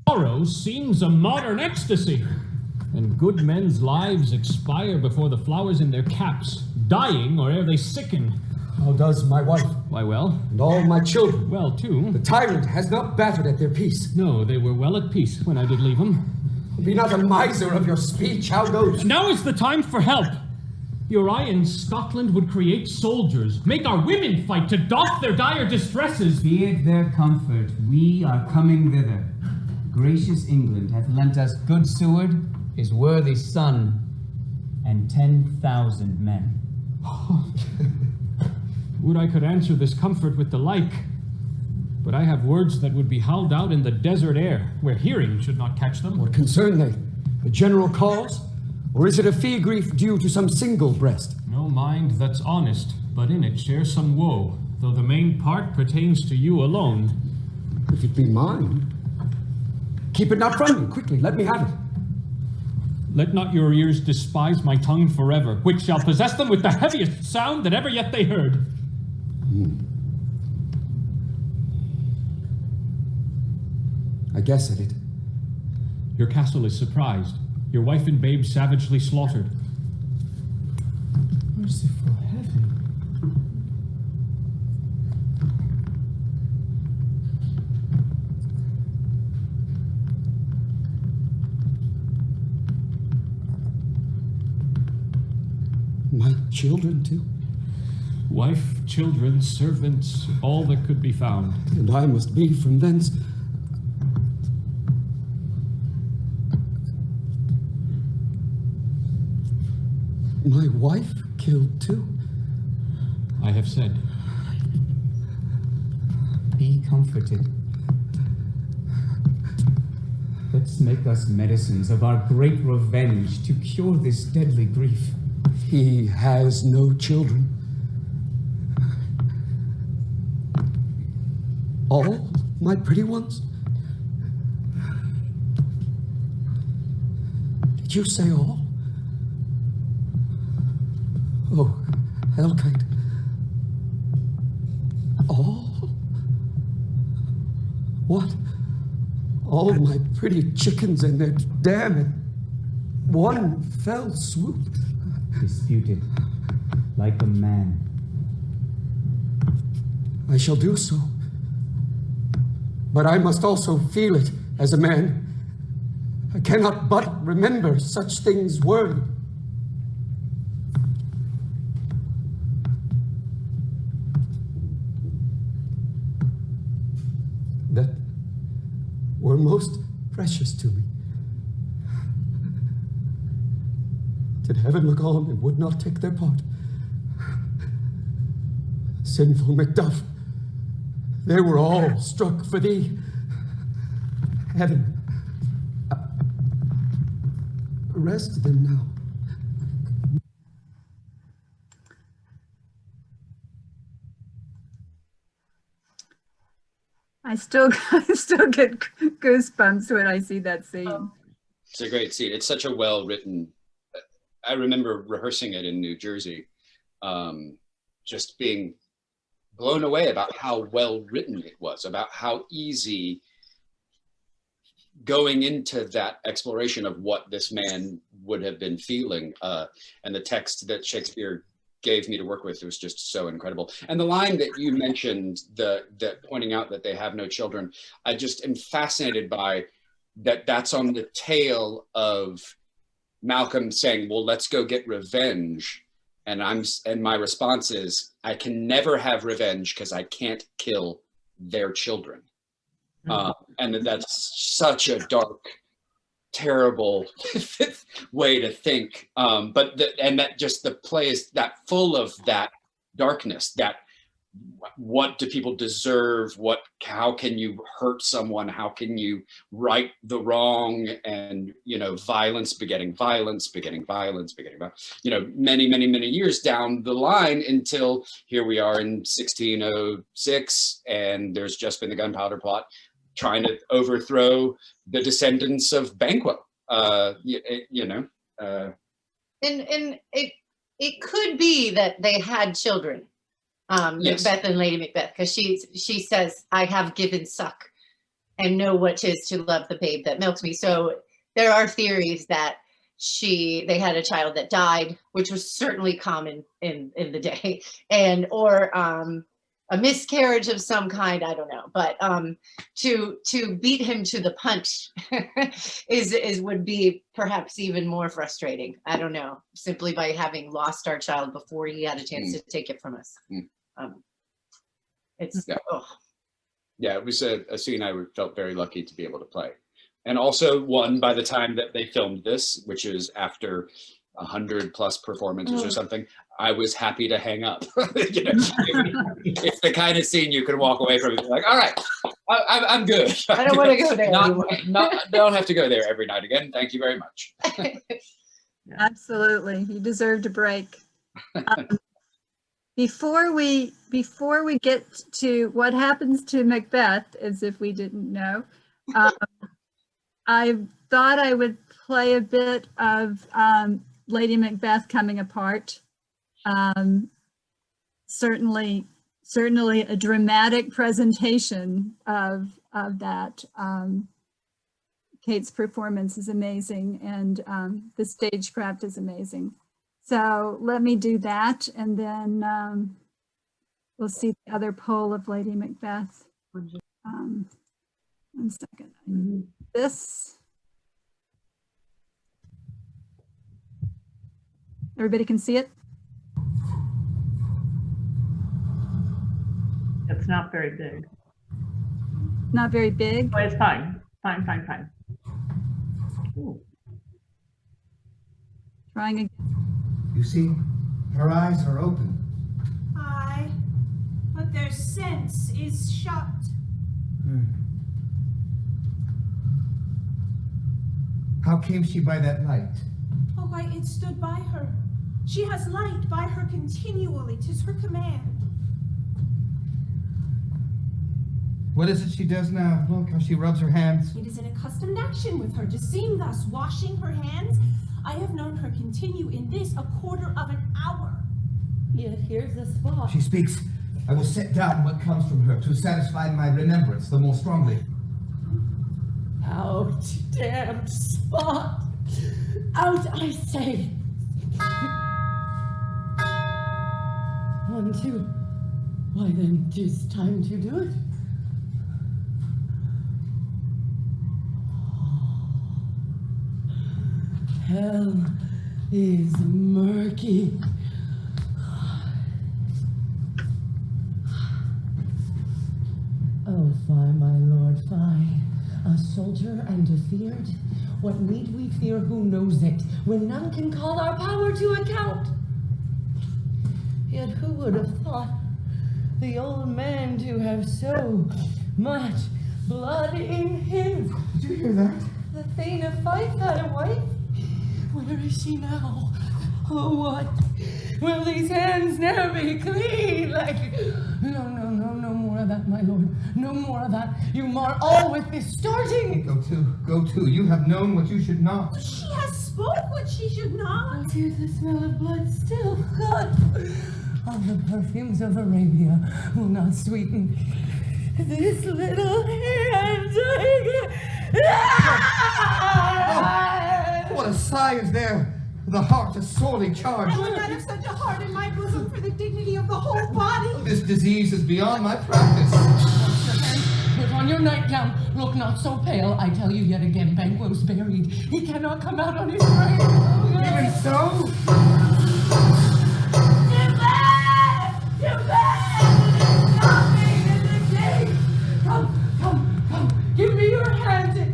Sorrow seems a modern ecstasy, and good men's lives expire before the flowers in their caps, dying or ere they sicken. How does my wife? Why, well. And all my children? Well, too. The tyrant has not battered at their peace. No, they were well at peace when I did leave them. Be not a miser of your speech. How goes? Now is the time for help. Uri in Scotland would create soldiers, make our women fight to doff their dire distresses. Be it their comfort, we are coming thither. Gracious England hath lent us good Seward, his worthy son, and 10,000 men. Would I could answer this comfort with the like, but I have words that would be howled out in the desert air, where hearing should not catch them. What concern they? The general cause? Or is it a fee grief due to some single breast? No mind that's honest, but in it shares some woe, though the main part pertains to you alone. If it be mine, keep it not from me. Quickly, let me have it. Let not your ears despise my tongue forever, which shall possess them with the heaviest sound that ever yet they heard. I guess at it. Your castle is surprised, your wife and babe savagely slaughtered. Merciful heaven. My children, too. Wife, children, servants, all that could be found. And I must be from thence. My wife killed too. I have said. Be comforted. Let's make us medicines of our great revenge to cure this deadly grief. He has no children. All my pretty ones? Did you say all? Oh, Hellkite. All? What? All my pretty chickens and their dam in one fell swoop. Disputed, like a man. I shall do so. But I must also feel it as a man. I cannot but remember such things were. that were most precious to me. Did heaven look on and would not take their part? Sinful Macduff, they were all struck for thee. Heaven, arrest them now. I still get goosebumps when I see that scene. It's a great scene. It's such a well-written, I remember rehearsing it in New Jersey, just being blown away about how well-written it was, about how easy going into that exploration of what this man would have been feeling, and the text that Shakespeare gave me to work with was just so incredible. And the line that you mentioned, that pointing out that they have no children, I just am fascinated by that. That's on the tail of Malcolm saying, well, let's go get revenge. And my response is, I can never have revenge because I can't kill their children. And that's such a dark, terrible way to think. But the play is that full of that darkness, that what do people deserve? How can you hurt someone? How can you right the wrong? And, violence begetting violence, begetting violence, begetting violence, many, many, many years down the line until here we are in 1606, and there's just been the gunpowder plot trying to overthrow the descendants of Banquo. And it could be that they had children. Yes. Macbeth and Lady Macbeth, because she says, I have given suck and know what 'tis to love the babe that milks me. So there are theories that they had a child that died, which was certainly common in the day, or a miscarriage of some kind, I don't know. But to beat him to the punch would be perhaps even more frustrating. I don't know, simply by having lost our child before he had a chance to take it from us. It's it was a scene I felt very lucky to be able to play, and also one by the time that they filmed this, which is after 100+ performances or something, I was happy to hang up. It's the kind of scene you can walk away from and be like, all right, I'm good. I don't want to go there anymore. Don't have to go there every night again. Thank you very much. Absolutely, you deserved a break. Before we get to what happens to Macbeth, as if we didn't know, I thought I would play a bit of Lady Macbeth coming apart. Certainly a dramatic presentation of that. Kate's performance is amazing, and the stagecraft is amazing. So let me do that, and then we'll see the other poll of Lady Macbeth. 1 second. This. Everybody can see it? It's not very big. Not very big? Oh, it's fine. Fine. Ooh. Trying again. You see, her eyes are open. Aye, but their sense is shut. How came she by that light? Oh, why, it stood by her. She has light by her continually. 'Tis her command. What is it she does now? Look how she rubs her hands. It is an accustomed action with her to seem thus, washing her hands. I have known her continue in this a quarter of an hour. Yet here's the spot. She speaks. I will set down what comes from her to satisfy my remembrance the more strongly. Out, damned spot. Out, I say. 1, 2. Why then, 'tis time to do it. Hell is murky. Oh, fie, my lord, I, a soldier and afeard, what need we fear, who knows it, when none can call our power to account? Yet who would have thought the old man to have so much blood in him? Did you hear that? The Thane of Fife had a wife. Where is she now? Oh, what? Will these hands never be clean? No more of that, my lord. No more of that. You mar all with distorting. Go to. You have known what you should not. She has spoke what she should not. Oh, here's the smell of blood still. God, all the perfumes of Arabia will not sweeten this little hand. What a sigh is there! The heart is sorely charged. I would not have such a heart in my bosom for the dignity of the whole body. This disease is beyond my practice. Put on your nightgown. Look not so pale. I tell you yet again, Banquo's buried. He cannot come out on his grave. Even so? Too bad! It is nothing in the gate. Come. Give me your hand.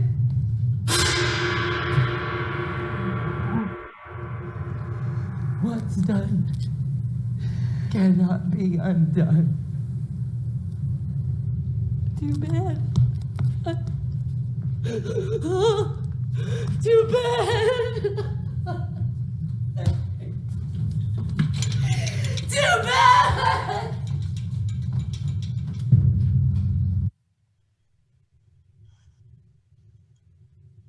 What's done cannot be undone. Too bad. Too bad. Too bad.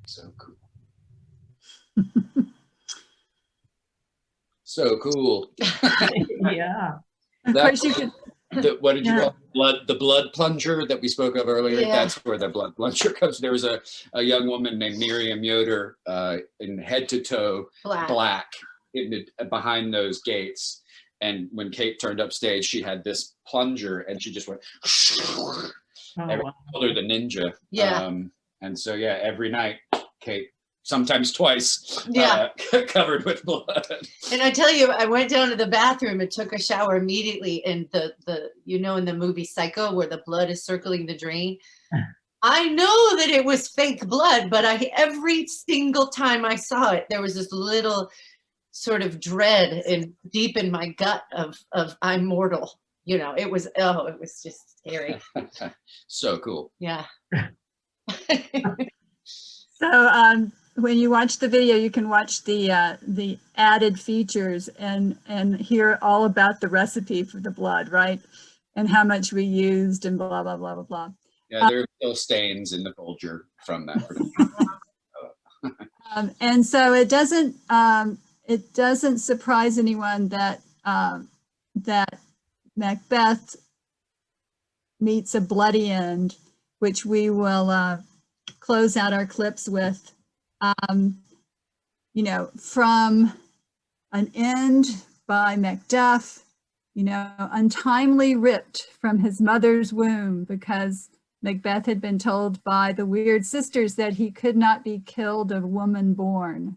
So cool. So cool. Yeah. Of course you could, What did you call it? The blood plunger that we spoke of earlier? Yeah. That's where the blood plunger comes. There was a young woman named Miriam Yoder in head to toe black behind those gates. And when Kate turned up stage, she had this plunger and she just went, everyone called her the ninja. Yeah. And so, yeah, every night, Kate, sometimes twice, Yeah. covered with blood. And I tell you, I went down to the bathroom and took a shower immediately. And the in the movie Psycho, where the blood is circling the drain, I know that it was fake blood, but every single time I saw it, there was this little sort of dread deep in my gut of I'm mortal. It was just scary. So cool. Yeah. so when you watch the video, you can watch the added features and hear all about the recipe for the blood, right? And how much we used and blah, blah, blah, blah, blah. Yeah, there are still stains in the Folger from that production. And so it doesn't surprise anyone that that Macbeth meets a bloody end, which we will close out our clips with. From an end by Macduff, untimely ripped from his mother's womb because Macbeth had been told by the weird sisters that he could not be killed of woman born.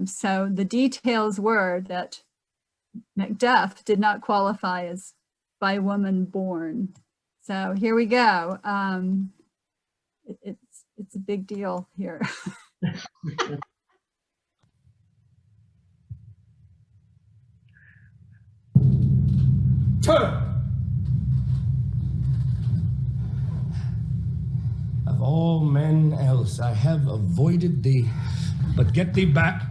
So the details were that Macduff did not qualify as by woman born. So here we go. It's a big deal here. Turn! Of all men else, I have avoided thee, but get thee back.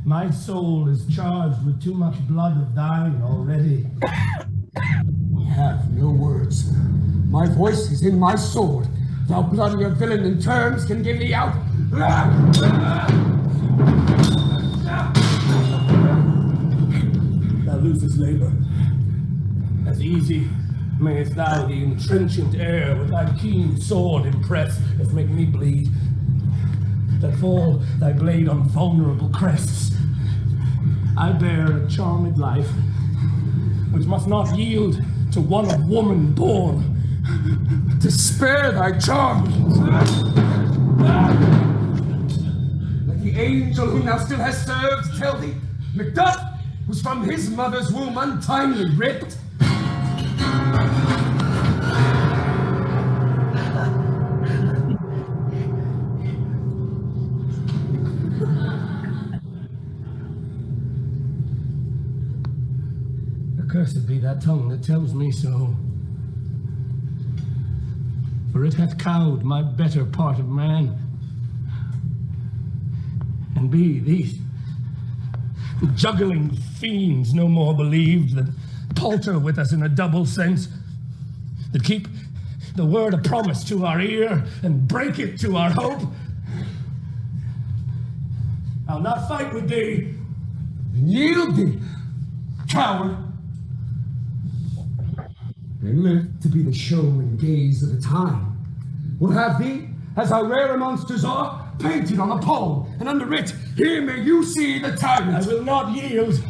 My soul is charged with too much blood of thine already. I have no words. My voice is in my sword. Thou bloodier villain in terms can give thee out. Thou losest labor. As easy mayest thou the intrenchant air with thy keen sword impress as make me bleed. That fall thy blade on vulnerable crests. I bear a charmed life, which must not yield to one of woman born. To spare thy charm. Let the angel whom thou still hast served tell thee, Macduff was from his mother's womb untimely ripped. Cursed be that tongue that tells me so. For it hath cowed my better part of man. And be these juggling fiends no more believed, that palter with us in a double sense, that keep the word of promise to our ear and break it to our hope. I'll not fight with thee. Yield thee, coward. And live to be the show and gaze of the time. We'll have thee, as our rare monsters are, painted on a pole, and under it, here may you see the tyrant. I will not yield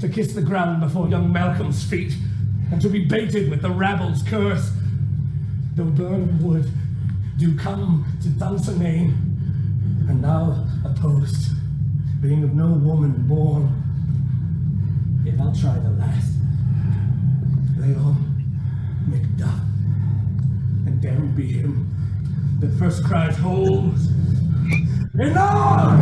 to kiss the ground before young Malcolm's feet, and to be baited with the rabble's curse. Though burning wood do come to Dunsinane, and now a post, being of no woman born, yet I'll try the last. Lay on Macbeth, and damned be him that first cries hold. Enough!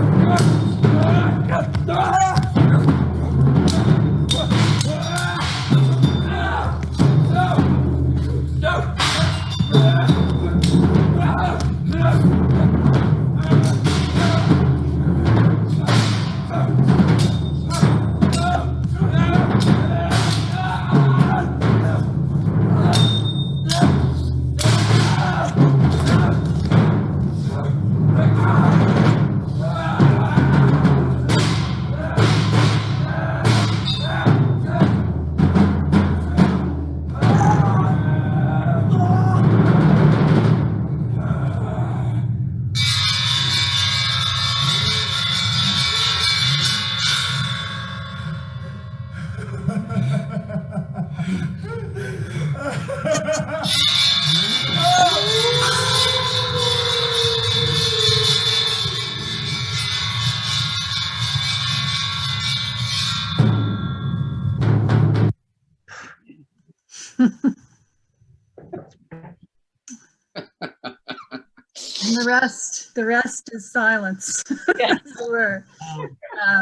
And the rest is silence. Yeah. We're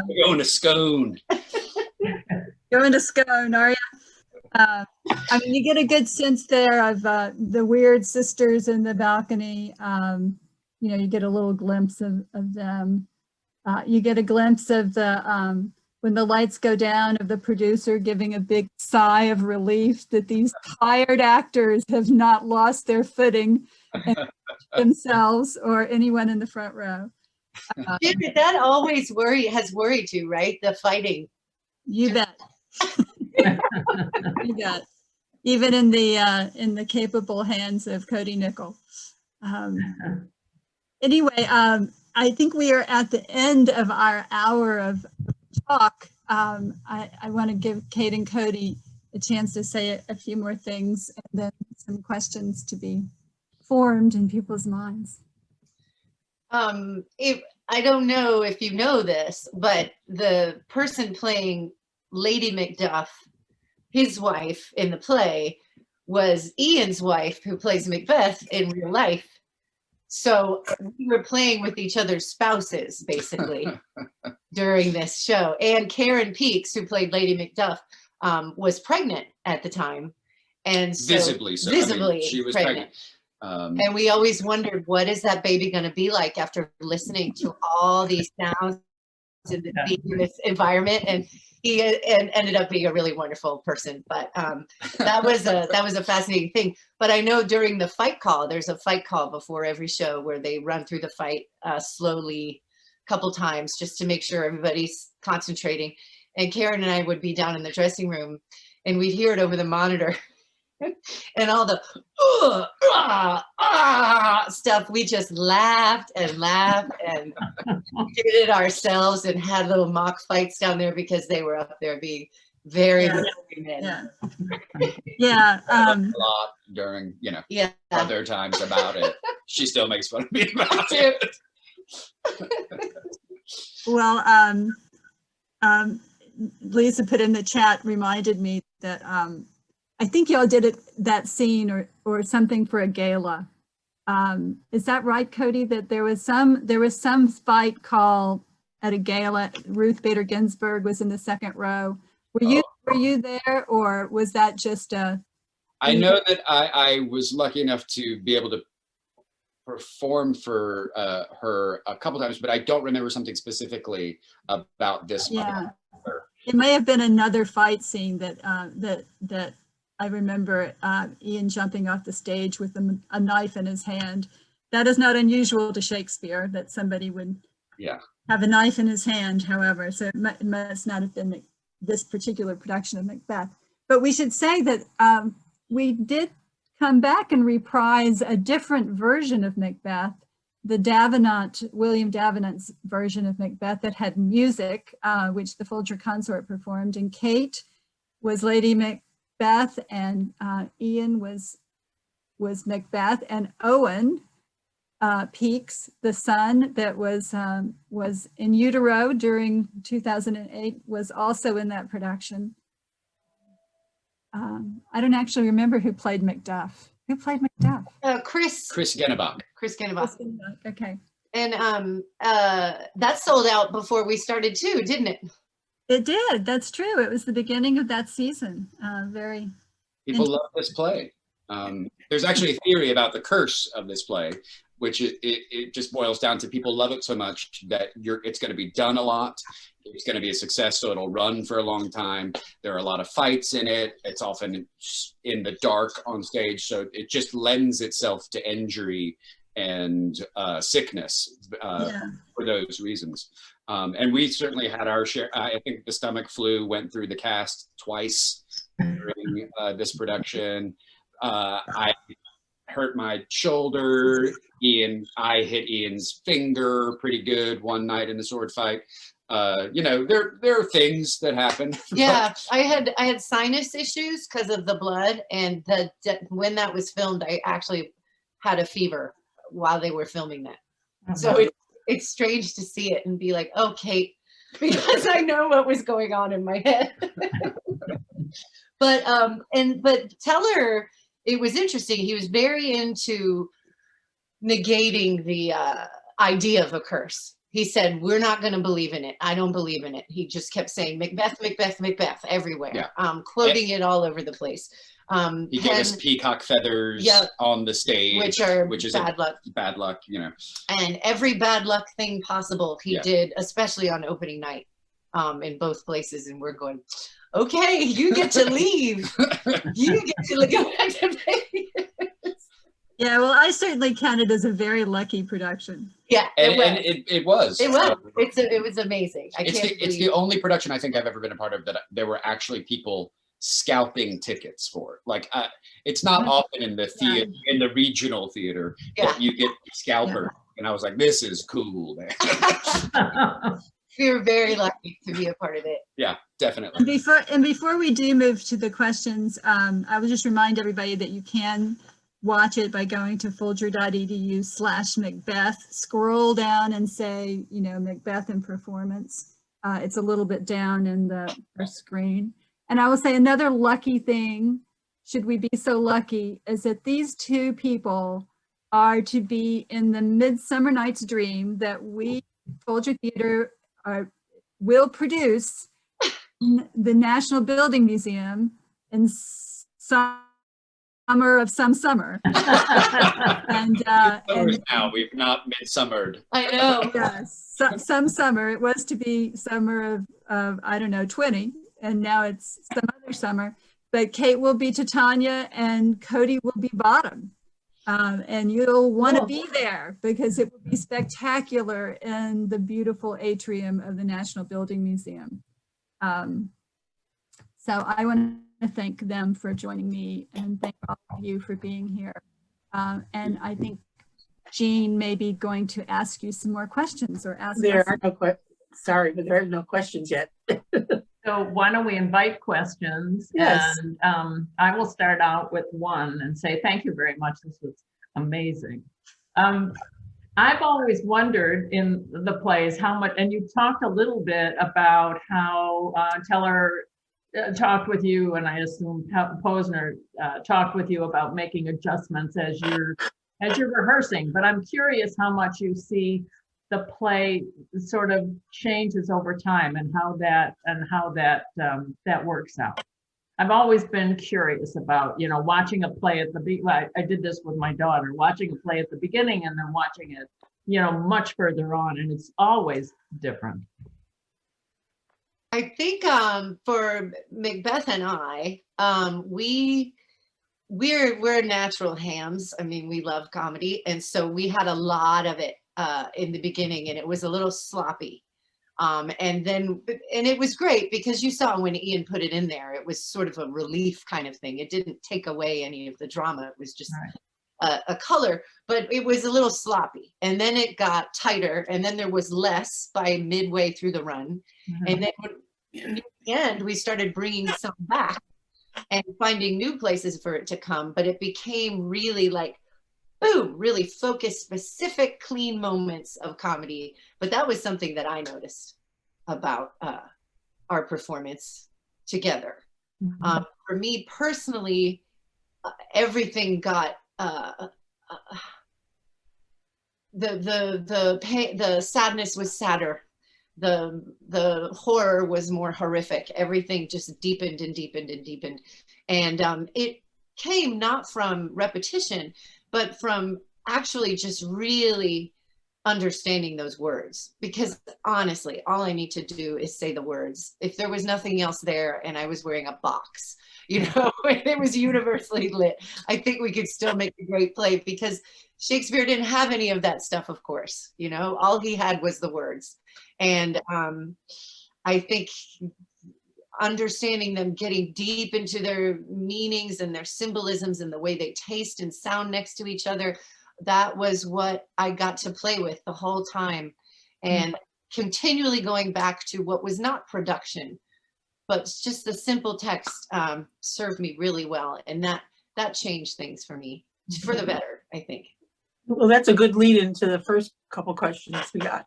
We're going to Scone. going to Scone, are you? I mean, you get a good sense there of the weird sisters in the balcony. You know, you get a little glimpse of them. You get a glimpse of the, when the lights go down, of the producer giving a big sigh of relief that these tired actors have not lost their footing themselves or anyone in the front row. Dude, that always has worried you, right? The fighting. You bet. You bet. Even in the capable hands of Cody Nickel. Anyway, I think we are at the end of our hour of talk. I want to give Kate and Cody a chance to say a few more things, and then some questions to be formed in people's minds. I don't know if you know this, but the person playing Lady Macduff, his wife in the play, was Ian's wife, who plays Macbeth in real life. So we were playing with each other's spouses, basically, during this show. And Karen Peaks, who played Lady Macduff, was pregnant at the time. And so, Visibly so. I mean, she was pregnant. And we always wondered, what is that baby going to be like after listening to all these sounds and being in this environment? And he ended up being a really wonderful person. But that was a fascinating thing. But I know during the fight call, there's a fight call before every show where they run through the fight slowly a couple times just to make sure everybody's concentrating. And Karen and I would be down in the dressing room and we'd hear it over the monitor. And all the stuff, we just laughed and did it ourselves and had little mock fights down there because they were up there being very men. Yeah. A lot during, other times about it. She still makes fun of me about it. Well, Lisa put in the chat, reminded me that I think y'all did that scene or something for a gala. Is that right, Cody? That there was some fight call at a gala. Ruth Bader Ginsburg was in the second row. Were you there, or was that just a? I know that I was lucky enough to be able to perform for her a couple times, but I don't remember something specifically about this one. Yeah, it may have been another fight scene that that I remember Ian jumping off the stage with a knife in his hand. That is not unusual to Shakespeare, that somebody would have a knife in his hand, however, so it must not have been this particular production of Macbeth. But we should say that we did come back and reprise a different version of Macbeth, the William Davenant's version of Macbeth that had music, which the Folger Consort performed, and Kate was Lady Macbeth, and Ian was Macbeth, and Owen Peakes, the son that was in utero during 2008, was also in that production. I don't actually remember who played Macduff. Who played Macduff? Chris Genebach. Chris Genebach. Okay. And that sold out before we started too, didn't it? It did. That's true. It was the beginning of that season. People love this play. There's actually a theory about the curse of this play, which it just boils down to people love it so much that it's going to be done a lot. It's going to be a success, so it'll run for a long time. There are a lot of fights in it. It's often in the dark on stage, so it just lends itself to injury and sickness for those reasons. And we certainly had our share. I think the stomach flu went through the cast twice during this production. I hurt my shoulder. I hit Ian's finger pretty good one night in the sword fight. There are things that happen. Yeah, I had sinus issues because of the blood, and when that was filmed, I actually had a fever while they were filming that. So it's strange to see it and be like, oh, Kate, because I know what was going on in my head. But Teller, it was interesting. He was very into negating the idea of a curse. He said, we're not going to believe in it. I don't believe in it. He just kept saying Macbeth, Macbeth, Macbeth everywhere, quoting it all over the place. He gave us peacock feathers on the stage, which is bad luck. Bad luck, And every bad luck thing possible he did, especially on opening night, in both places. And we're going, okay, you get to leave. You get to go back to Vegas. Yeah, well, I certainly count it as a very lucky production. Yeah, it was. It was amazing. It's the only production I think I've ever been a part of that there were actually people scalping tickets for. Like, it's not often in the theater, in the regional theater, that you get scalper. And I was like, this is cool, man. We were very lucky to be a part of it. Yeah, definitely. And before we do move to the questions, I will just remind everybody that you can watch it by going to folger.edu/Macbeth. Scroll down and say, Macbeth in performance. It's a little bit down in the first screen. And I will say another lucky thing, should we be so lucky, is that these two people are to be in the Midsummer Night's Dream that we, Folger Theater, will produce in the National Building Museum in summer of some summer. and now we've not midsummered. I know. Yes, some summer. It was to be summer of I don't know, 20, and now it's some other summer. But Kate will be Titania and Cody will be Bottom. And you'll want to be there because it will be spectacular in the beautiful atrium of the National Building Museum. So I want to thank them for joining me and thank all of you for being here. And I think Jean may be going to ask you some more questions or ask There are no questions. Sorry, but there are no questions yet. So why don't we invite questions? Yes. And I will start out with one and say thank you very much. This was amazing. I've always wondered in the plays how much, and you talked a little bit about how Teller talked with you, and I assume Posner talked with you about making adjustments as you're rehearsing. But I'm curious how much you see the play sort of changes over time and how that works out. I've always been curious about, watching a play at the I did this with my daughter, watching a play at the beginning and then watching it, much further on, and it's always different. I think for Macbeth and I, we're natural hams. I mean, we love comedy, and so we had a lot of it in the beginning, and it was a little sloppy. And it was great because you saw when Ian put it in there, it was sort of a relief kind of thing. It didn't take away any of the drama. It was just a color, but it was a little sloppy. And then it got tighter, and then there was less by midway through the run. Mm-hmm. And then in the end, we started bringing some back and finding new places for it to come. But it became really like, boom, really focused, specific, clean moments of comedy. But that was something that I noticed about our performance together. Mm-hmm. For me personally, everything got the sadness was sadder. The horror was more horrific. Everything just deepened and deepened and deepened. And it came not from repetition, but from actually just really understanding those words. Because honestly, all I need to do is say the words. If there was nothing else there and I was wearing a box, it was universally lit, I think we could still make a great play, because Shakespeare didn't have any of that stuff, of course. All he had was the words. And I think understanding them, getting deep into their meanings and their symbolisms and the way they taste and sound next to each other, that was what I got to play with the whole time. And continually going back to what was not production, but just the simple text served me really well. And that changed things for me for the better, I think. Well, that's a good lead into the first couple questions we got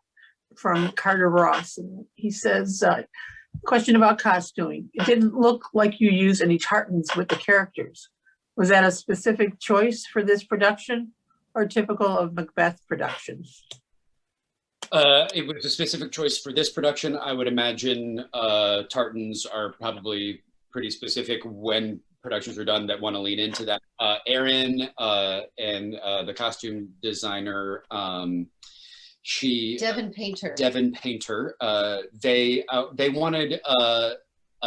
from Carter Ross. And he says, question about costuming. It didn't look like you used any tartans with the characters. Was that a specific choice for this production or typical of Macbeth productions? It was a specific choice for this production. I would imagine tartans are probably pretty specific when productions are done that want to lean into that. Erin and the costume designer, Devin Painter. They wanted a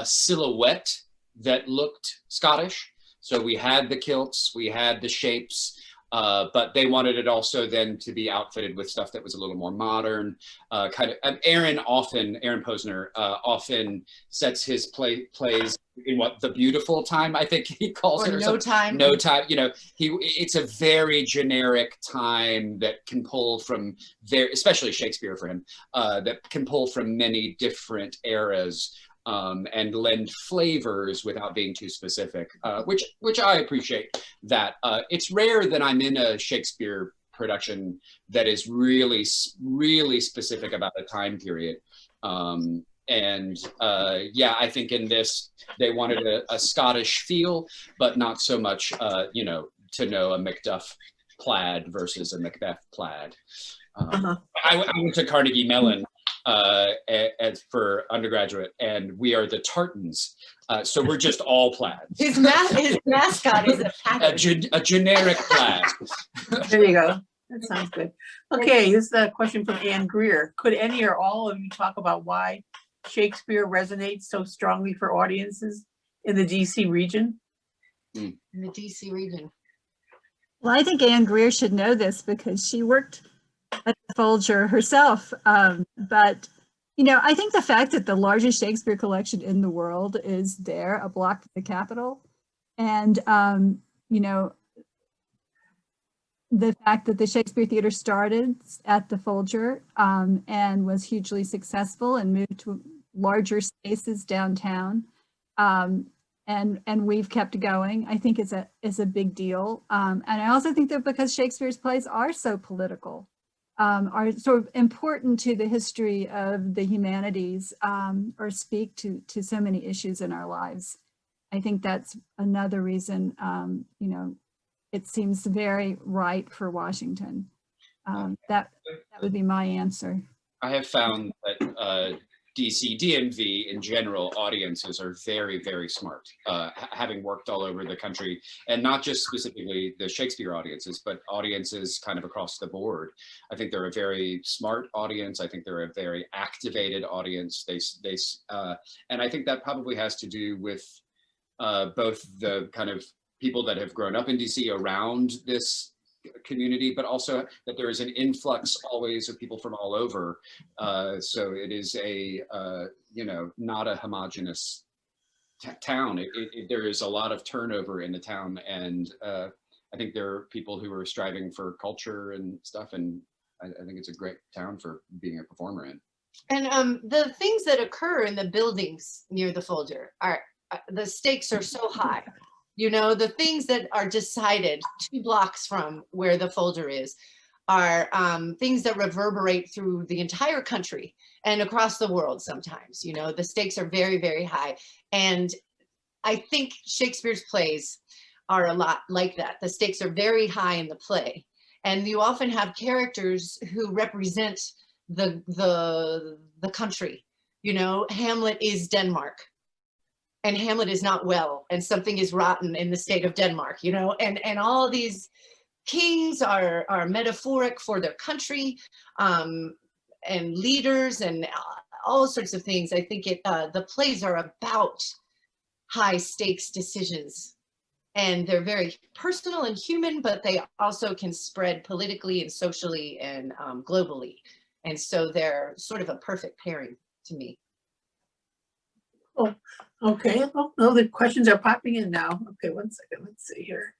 silhouette that looked Scottish. So we had the kilts, we had the shapes, but they wanted it also then to be outfitted with stuff that was a little more modern. Aaron Posner often sets his plays in the beautiful time, I think he calls it, or no time. No time. It's a very generic time that can pull from especially Shakespeare for him, that can pull from many different eras. And lend flavors without being too specific, which I appreciate. That it's rare that I'm in a Shakespeare production that is really, really specific about a time period. I think in this they wanted a Scottish feel, but not so much, to know a Macduff plaid versus a Macbeth plaid. I went to Carnegie Mellon for undergraduate, and we are the tartans, so we're just all plaids. His mascot is a generic plaid. There you go. That sounds good. Okay, this is a question from Ann Greer. Could any or all of you talk about why Shakespeare resonates so strongly for audiences in the DC region? In the DC region. Well, I think Ann Greer should know this because she worked at the Folger herself. But, I think the fact that the largest Shakespeare collection in the world is there, a block from the Capitol, and, the fact that the Shakespeare Theater started at the Folger and was hugely successful and moved to larger spaces downtown, and we've kept going, I think is a big deal. And I also think that because Shakespeare's plays are so political, are sort of important to the history of the humanities, or speak to so many issues in our lives. I think that's another reason, it seems very right for Washington. That would be my answer. I have found that DC DMV in general, audiences are very, very smart. Having worked all over the country, and not just specifically the Shakespeare audiences, but audiences kind of across the board. I think they're a very smart audience. I think they're a very activated audience. And I think that probably has to do with both the kind of people that have grown up in DC around this community, but also that there is an influx always of people from all over. So it is a, not a homogenous town. There is a lot of turnover in the town. And I think there are people who are striving for culture and stuff. And I think it's a great town for being a performer in. And the things that occur in the buildings near the Folger are, the stakes are so high. You know, the things that are decided 2 blocks from where the Folger is are things that reverberate through the entire country and across the world sometimes. You know, the stakes are very, very high. And I think Shakespeare's plays are a lot like that. The stakes are very high in the play. And you often have characters who represent the country. You know, Hamlet is Denmark. And Hamlet is not well, and something is rotten in the state of Denmark, you know, and all these kings are metaphoric for their country, and leaders and all sorts of things. I think the plays are about high stakes decisions, and they're very personal and human, but they also can spread politically and socially and globally. And so they're sort of a perfect pairing to me. Oh, okay. Oh, no, the questions are popping in now. Okay, one second. Let's see here.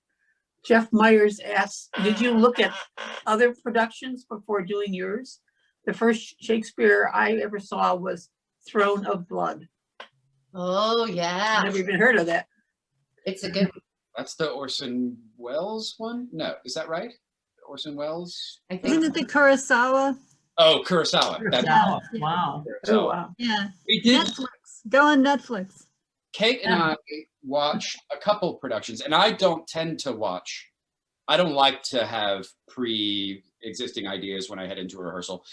Jeff Myers asks, did you look at other productions before doing yours? The first Shakespeare I ever saw was Throne of Blood. Oh, yeah. I've never even heard of that. It's a good one. That's the Orson Welles one? No, is that right? Orson Welles? I think Isn't it the Kurosawa? Oh, Kurosawa. Wow. Wow. Oh, wow. Yeah. We did. Netflix. Go on Netflix. Kate and I watch a couple productions, and I don't like to have pre-existing ideas when I head into a rehearsal.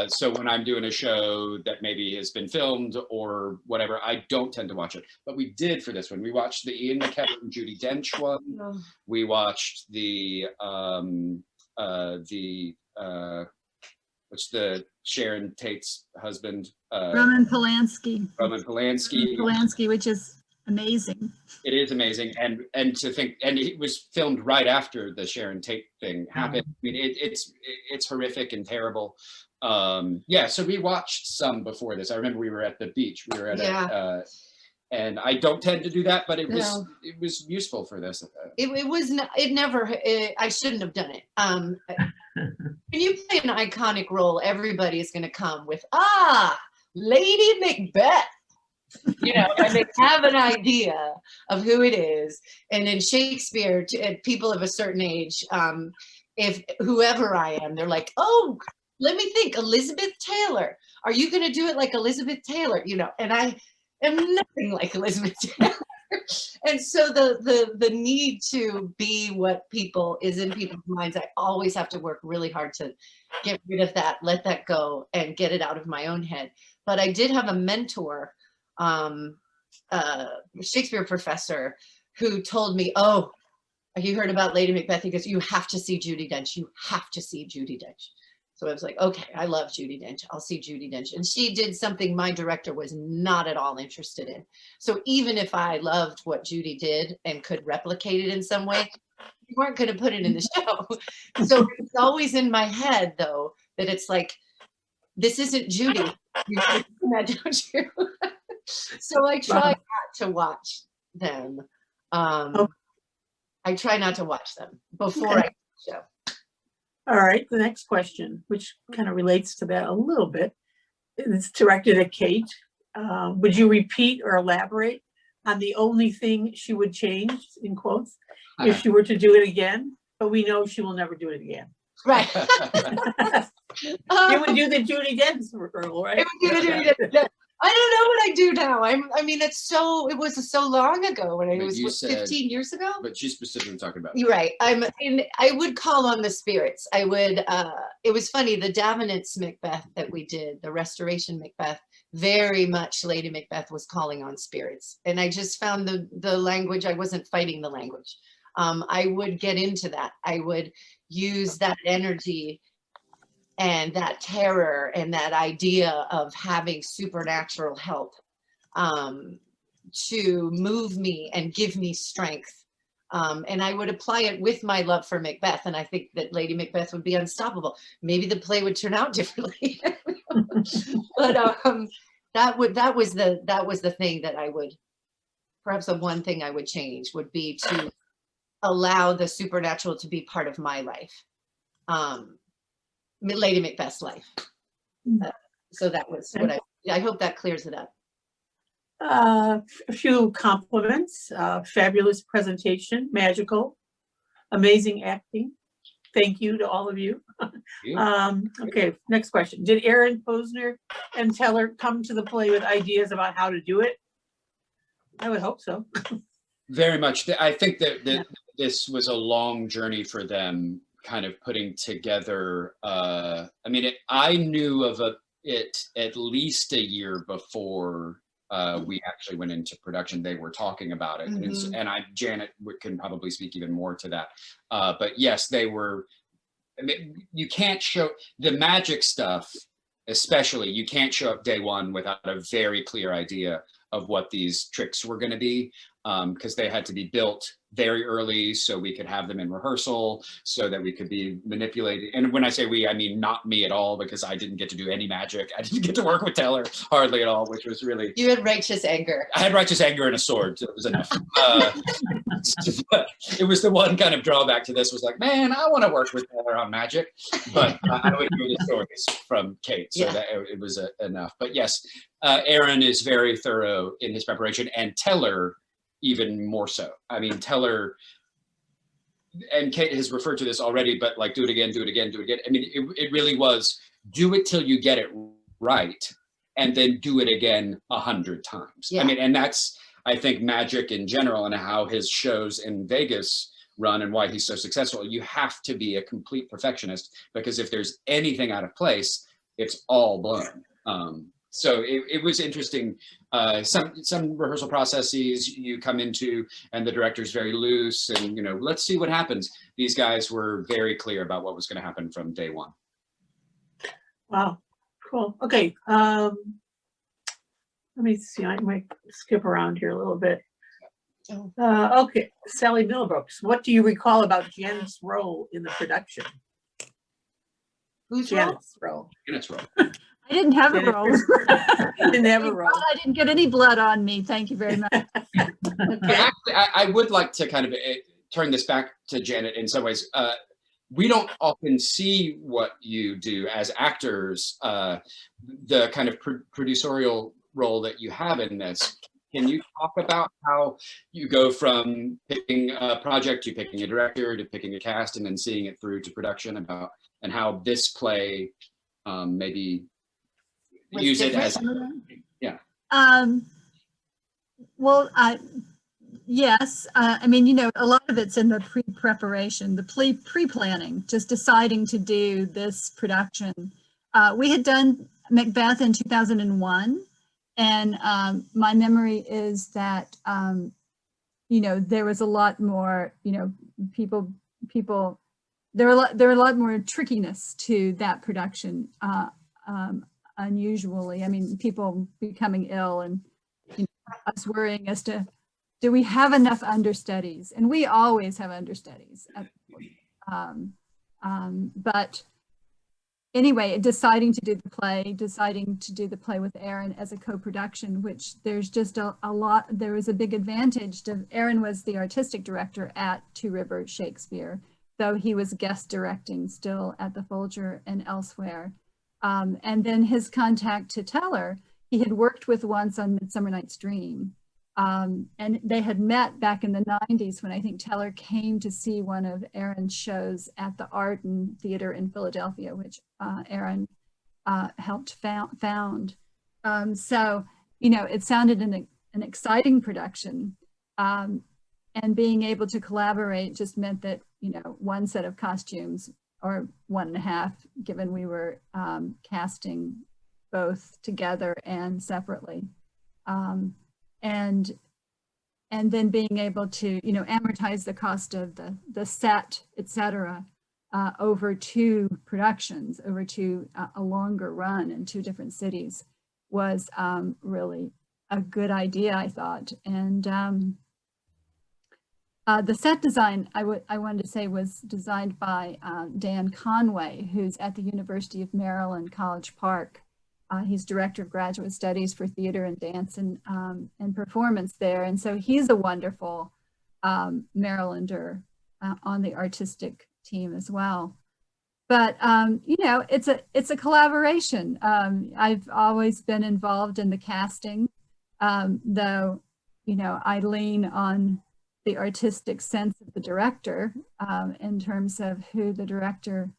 So when I'm doing a show that maybe has been filmed or whatever, I don't tend to watch it. But we did for this one. We watched the Ian McKellen and Judi Dench one. Oh. We watched the what's the Sharon Tate's husband? Roman Polanski. Roman Polanski. Polanski, which is amazing. It is amazing, and to think, and it was filmed right after the Sharon Tate thing happened. I mean, it's horrific and terrible. Yeah, so we watched some before this. I remember we were at the beach. We were at and I don't tend to do that, but it was useful for this. It was not. I shouldn't have done it. When you play an iconic role, everybody is going to come with Lady Macbeth. You know, and they have an idea of who it is. And in Shakespeare, people of a certain age, if whoever I am, they're like, oh, let me think, Elizabeth Taylor. Are you going to do it like Elizabeth Taylor? You know, and I am nothing like Elizabeth Taylor. And so the need to be what is in people's minds, I always have to work really hard to get rid of that, let that go, and get it out of my own head. But I did have a mentor, Shakespeare professor, who told me, oh, you heard about Lady Macbeth? He goes, you have to see Judi Dench. You have to see Judi Dench. So I was like, okay, I love Judi Dench. I'll see Judi Dench. And she did something my director was not at all interested in. So even if I loved what Judi did and could replicate it in some way, we weren't going to put it in the show. So it's always in my head, though, that it's like, this isn't Judi. You know that, don't you? So I try not to watch them. I try not to watch them before I do the show. All right, the next question, which kind of relates to that a little bit, it's directed at Kate. Would you repeat or elaborate on the only thing she would change, in quotes, if she were to do it again? But we know she will never do it again. Right. You would do the Judi Dench role, right? I would do the Judi Dench. I don't know what I do now. I mean, it was so long ago when it But was you what, said- 15 years ago. But she's specifically talking about. You're right. I would call on the spirits. I would, it was funny, the Davenant's Macbeth that we did, the restoration Macbeth, very much Lady Macbeth was calling on spirits. And I just found the language, I wasn't fighting the language. I would get into that. I would use that energy and that terror and that idea of having supernatural help to move me and give me strength. And I would apply it with my love for Macbeth. And I think that Lady Macbeth would be unstoppable. Maybe the play would turn out differently. But that was the thing that I would, perhaps the one thing I would change would be to allow the supernatural to be part of my life. Lady Macbeth's life. So that was what I hope that clears it up. A few compliments, fabulous presentation, magical, amazing acting. Thank you to all of you. Okay, next question. Did Aaron Posner and Teller come to the play with ideas about how to do it? I would hope so. Very much. I think that this was a long journey for them, kind of putting together. I mean, I knew of it at least a year before we actually went into production. They were talking about it, and Janet can probably speak even more to that. But yes, they were. I mean, you can't show the magic stuff, especially. You can't show up day one without a very clear idea of what these tricks were going to be, because they had to be built very early so we could have them in rehearsal, so that we could be manipulated. And when I say we, I mean not me at all, because I didn't get to do any magic. I didn't get to work with Teller hardly at all, which was really. You had righteous anger. I had righteous anger and a sword, so it was enough. But it was the one kind of drawback to this was like, man, I want to work with Teller on magic, but I would hear the stories from Kate, so that it was enough. But yes, Aaron is very thorough in his preparation, and Teller even more so. I mean, Teller, and Kate has referred to this already, but like, do it again, do it again, do it again. I mean, it really was do it till you get it right, and then do it again 100 times. I mean, and that's, I think, magic in general and how his shows in Vegas run and why he's so successful. You have to be a complete perfectionist, because if there's anything out of place, it's all blown. So it was interesting. Some rehearsal processes you come into and the director's very loose and, let's see what happens. These guys were very clear about what was going to happen from day one. Wow, cool. Okay, let me see, I might skip around here a little bit. Okay, Sally Millbrooks, what do you recall about Janet's role in the production? Who's Janet's role? Janet's role. I didn't have a role. Didn't have a role. I didn't get any blood on me. Thank you very much. Actually, I would like to kind of turn this back to Janet in some ways. We don't often see what you do as actors, the kind of producerial role that you have in this. Can you talk about how you go from picking a project to picking a director to picking a cast and then seeing it through to production, and how this play maybe use it as well, yes, I mean, a lot of it's in the pre-preparation, the pre-planning, just deciding to do this production. We had done Macbeth in 2001, and my memory is that there was a lot more there were a lot more trickiness to that production, unusually. I mean, people becoming ill and us worrying as to, do we have enough understudies? And we always have understudies. But anyway, deciding to do the play with Aaron as a co-production, which there's just a lot, there was a big advantage to, Aaron was the artistic director at Two River Shakespeare, though he was guest directing still at the Folger and elsewhere. And then his contact to Teller, he had worked with once on Midsummer Night's Dream. And they had met back in the 90s when I think Teller came to see one of Aaron's shows at the Arden Theater in Philadelphia, which Aaron helped found. So, you know, it sounded an exciting production. And being able to collaborate just meant that, you know, one set of costumes, or 1.5, given we were casting both together and separately. And then being able to, you know, amortize the cost of the set, et cetera, over 2 productions, over a longer run in 2 different cities was really a good idea, I thought. And the set design, I wanted to say, was designed by Dan Conway, who's at the University of Maryland, College Park. He's director of graduate studies for theater and dance and performance there. And so he's a wonderful Marylander on the artistic team as well. But, you know, it's a collaboration. I've always been involved in the casting, though, you know, I lean on the artistic sense of the director in terms of who the director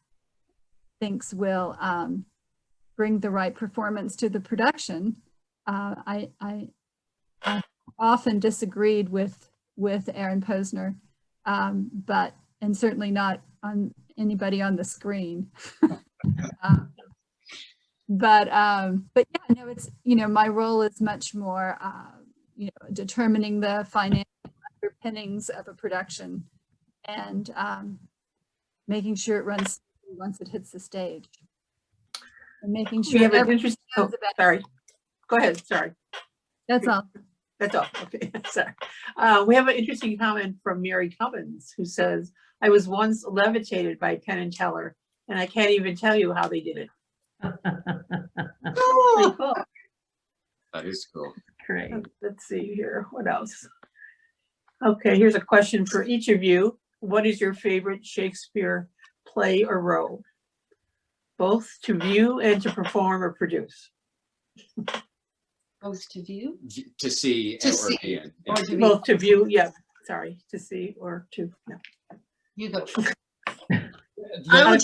thinks will bring the right performance to the production. I often disagreed with Aaron Posner, and certainly not on anybody on the screen. But yeah, no, it's, you know, my role is much more, you know, determining the financial underpinnings of a production and making sure it runs once it hits the stage. And making sure. We have an interesting, oh, sorry. Go ahead, sorry. That's all. That's all, okay, sorry. We have an interesting comment from Mary Cummins, who says, I was once levitated by Penn and Teller, and I can't even tell you how they did it. Cool. That is cool. Great. Let's see here, what else? Okay, here's a question for each of you. What is your favorite Shakespeare play or role? Both to view and to perform or produce. Both to view? To see To or see. be in. Or to be. Both to view, yeah, sorry, to see or to, no. You go. I will,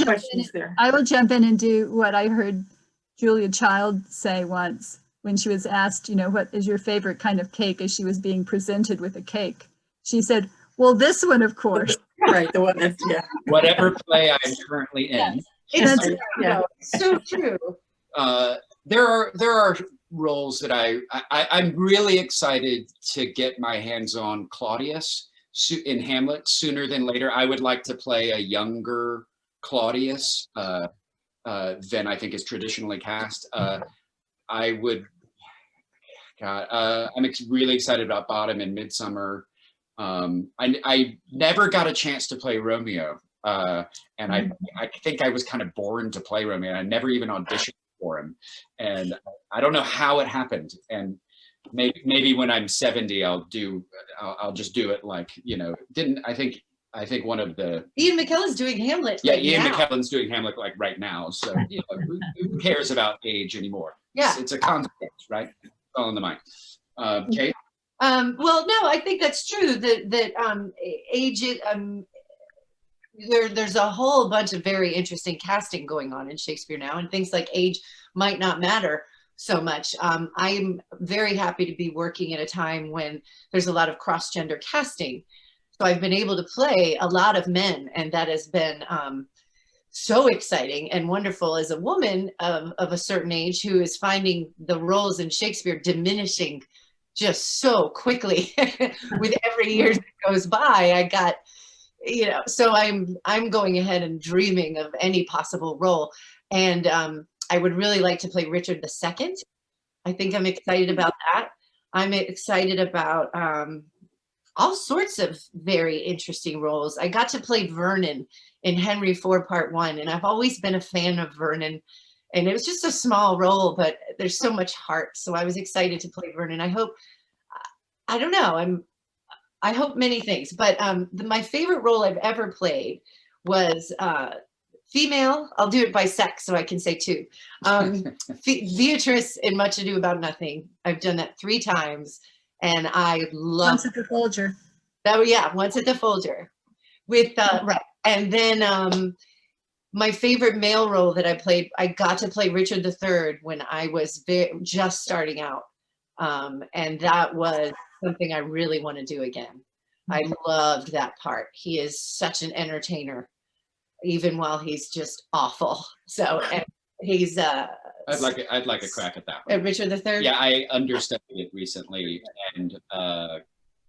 I will jump in and do what I heard Julia Child say once when she was asked, you know, what is your favorite kind of cake as she was being presented with a cake. She said, well, this one, of course. Right, the one that's, yeah. Whatever play I'm currently in. It's true, yeah. so true. There are roles that I'm really excited to get my hands on Claudius in Hamlet sooner than later. I would like to play a younger Claudius than I think is traditionally cast. I would, God, I'm really excited about Bottom and Midsummer. I never got a chance to play Romeo. And I think I was kind of born to play Romeo. I never even auditioned for him. And I don't know how it happened. And maybe when I'm 70, I'll just do it like, you know, I think one of the Ian McKellen's doing Hamlet. Yeah, right Ian now. McKellen's doing Hamlet like right now. So you know, who cares about age anymore? Yeah. It's a context, right? It's all in the mind. Kate? Well, no, I think that's true. That age, there's a whole bunch of very interesting casting going on in Shakespeare now, and things like age might not matter so much. I'm very happy to be working at a time when there's a lot of cross-gender casting. So I've been able to play a lot of men, and that has been so exciting and wonderful as a woman of a certain age who is finding the roles in Shakespeare diminishing just so quickly with every year that goes by. I got, you know, so I'm going ahead and dreaming of any possible role. And I would really like to play Richard II. I think I'm excited about that. I'm excited about all sorts of very interesting roles. I got to play Vernon in Henry IV Part 1, and I've always been a fan of Vernon. And it was just a small role, but there's so much heart. So I was excited to play Vernon. I hope, I don't know, I hope many things, but my favorite role I've ever played was female. I'll do it by sex so I can say two. Beatrice in Much Ado About Nothing. I've done that 3 times, and I love Once at the Folger. that. Yeah, Once at the Folger with right. And then my favorite male role that I played, I got to play Richard III when I was just starting out. And that was something I really want to do again. I loved that part. He is such an entertainer, even while he's just awful. So and he's I'd like a crack at that one. Richard III. Yeah, I understudied it recently and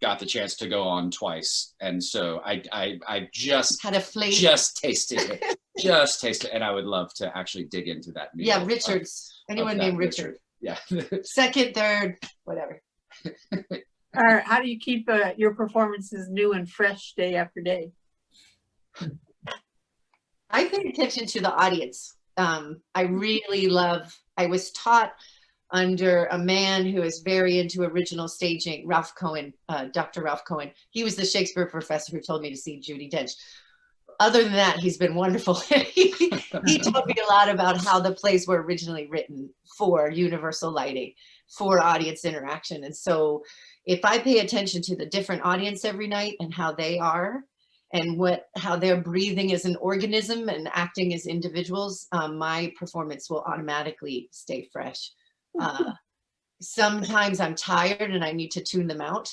got the chance to go on twice, and so I just had a flavor, just tasted it, and I would love to actually dig into that. Yeah, Richards. Anyone named Richard? Yeah. Second, third, whatever. All right, how do you keep your performances new and fresh day after day? I pay attention to the audience. I really love, I was taught under a man who is very into original staging, Ralph Cohen, Dr. Ralph Cohen. He was the Shakespeare professor who told me to see Judi Dench. Other than that, he's been wonderful. He taught me a lot about how the plays were originally written for universal lighting, for audience interaction. And so if I pay attention to the different audience every night and how they are, and how they're breathing as an organism and acting as individuals, my performance will automatically stay fresh. Sometimes I'm tired and I need to tune them out,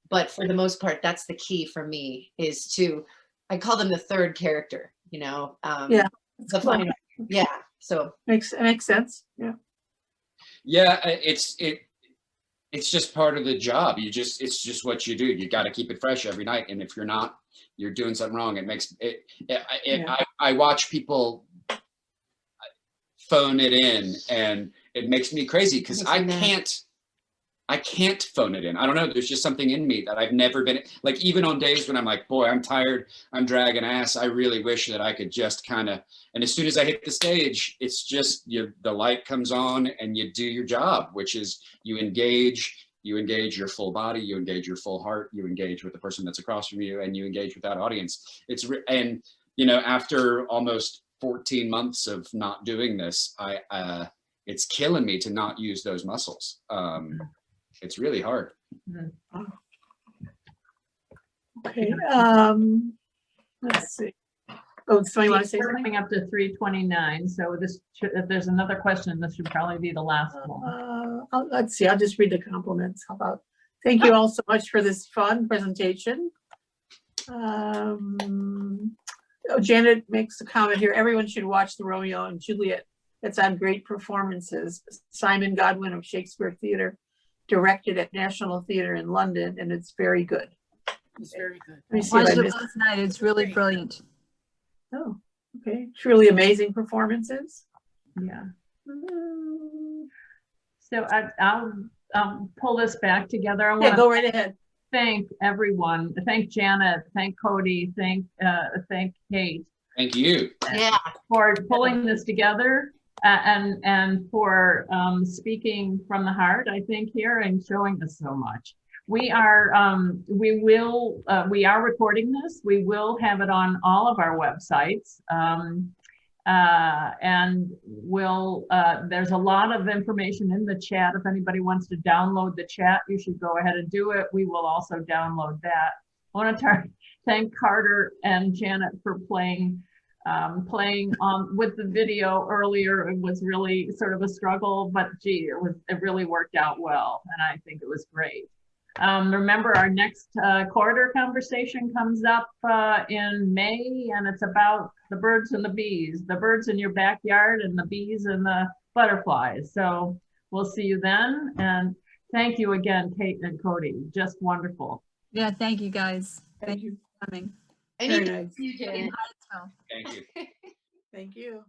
but for the most part, that's the key for me, is to, I call them the third character, you know? Yeah. The final, yeah. So makes sense. Yeah. Yeah, it's just part of the job. It's just what you do. You got to keep it fresh every night, and if you're not, you're doing something wrong. It makes it. I watch people phone it in, and it makes me crazy because I can't phone it in. I don't know. There's just something in me that I've never been like. Even on days when I'm like, boy, I'm tired, I'm dragging ass, I really wish that I could just kind of. And as soon as I hit the stage, it's just the light comes on, and you do your job, which is you engage your full body, you engage your full heart, you engage with the person that's across from you, and you engage with that audience. And you know, after almost 14 months of not doing this, it's killing me to not use those muscles. It's really hard. Okay. Let's see. Oh, somebody want to say something? Coming up to 3:29. So if there's another question, this should probably be the last one. Let's see. I'll just read the compliments. How about? Thank you all so much for this fun presentation. Oh, Janet makes a comment here. Everyone should watch the Romeo and Juliet. It's on great performances. Simon Godwin of Shakespeare Theatre directed at National Theatre in London, and it's very good. It's very good. Let me see if I missed. Last night. It's really brilliant. Oh, okay. Truly amazing performances. Yeah. So I'll pull this back together. I want to go right ahead. Thank everyone. Thank Janet. Thank Cody. Thank Kate. Thank you. Yeah. For pulling this together and for speaking from the heart, I think, here, and showing us so much. We are recording this. We will have it on all of our websites. And there's a lot of information in the chat. If anybody wants to download the chat, you should go ahead and do it. We will also download that. I want to thank Carter and Janet for playing with the video earlier. It was really sort of a struggle, but gee, it really worked out well, and I think it was great. Remember, our next quarter conversation comes up in May, and it's about the birds and the bees, the birds in your backyard and the bees and the butterflies. So we'll see you then. And thank you again, Kate and Cody. Just wonderful. Yeah, thank you guys. Thank you for coming. Anytime. You, Jen. Thank you. Thank you.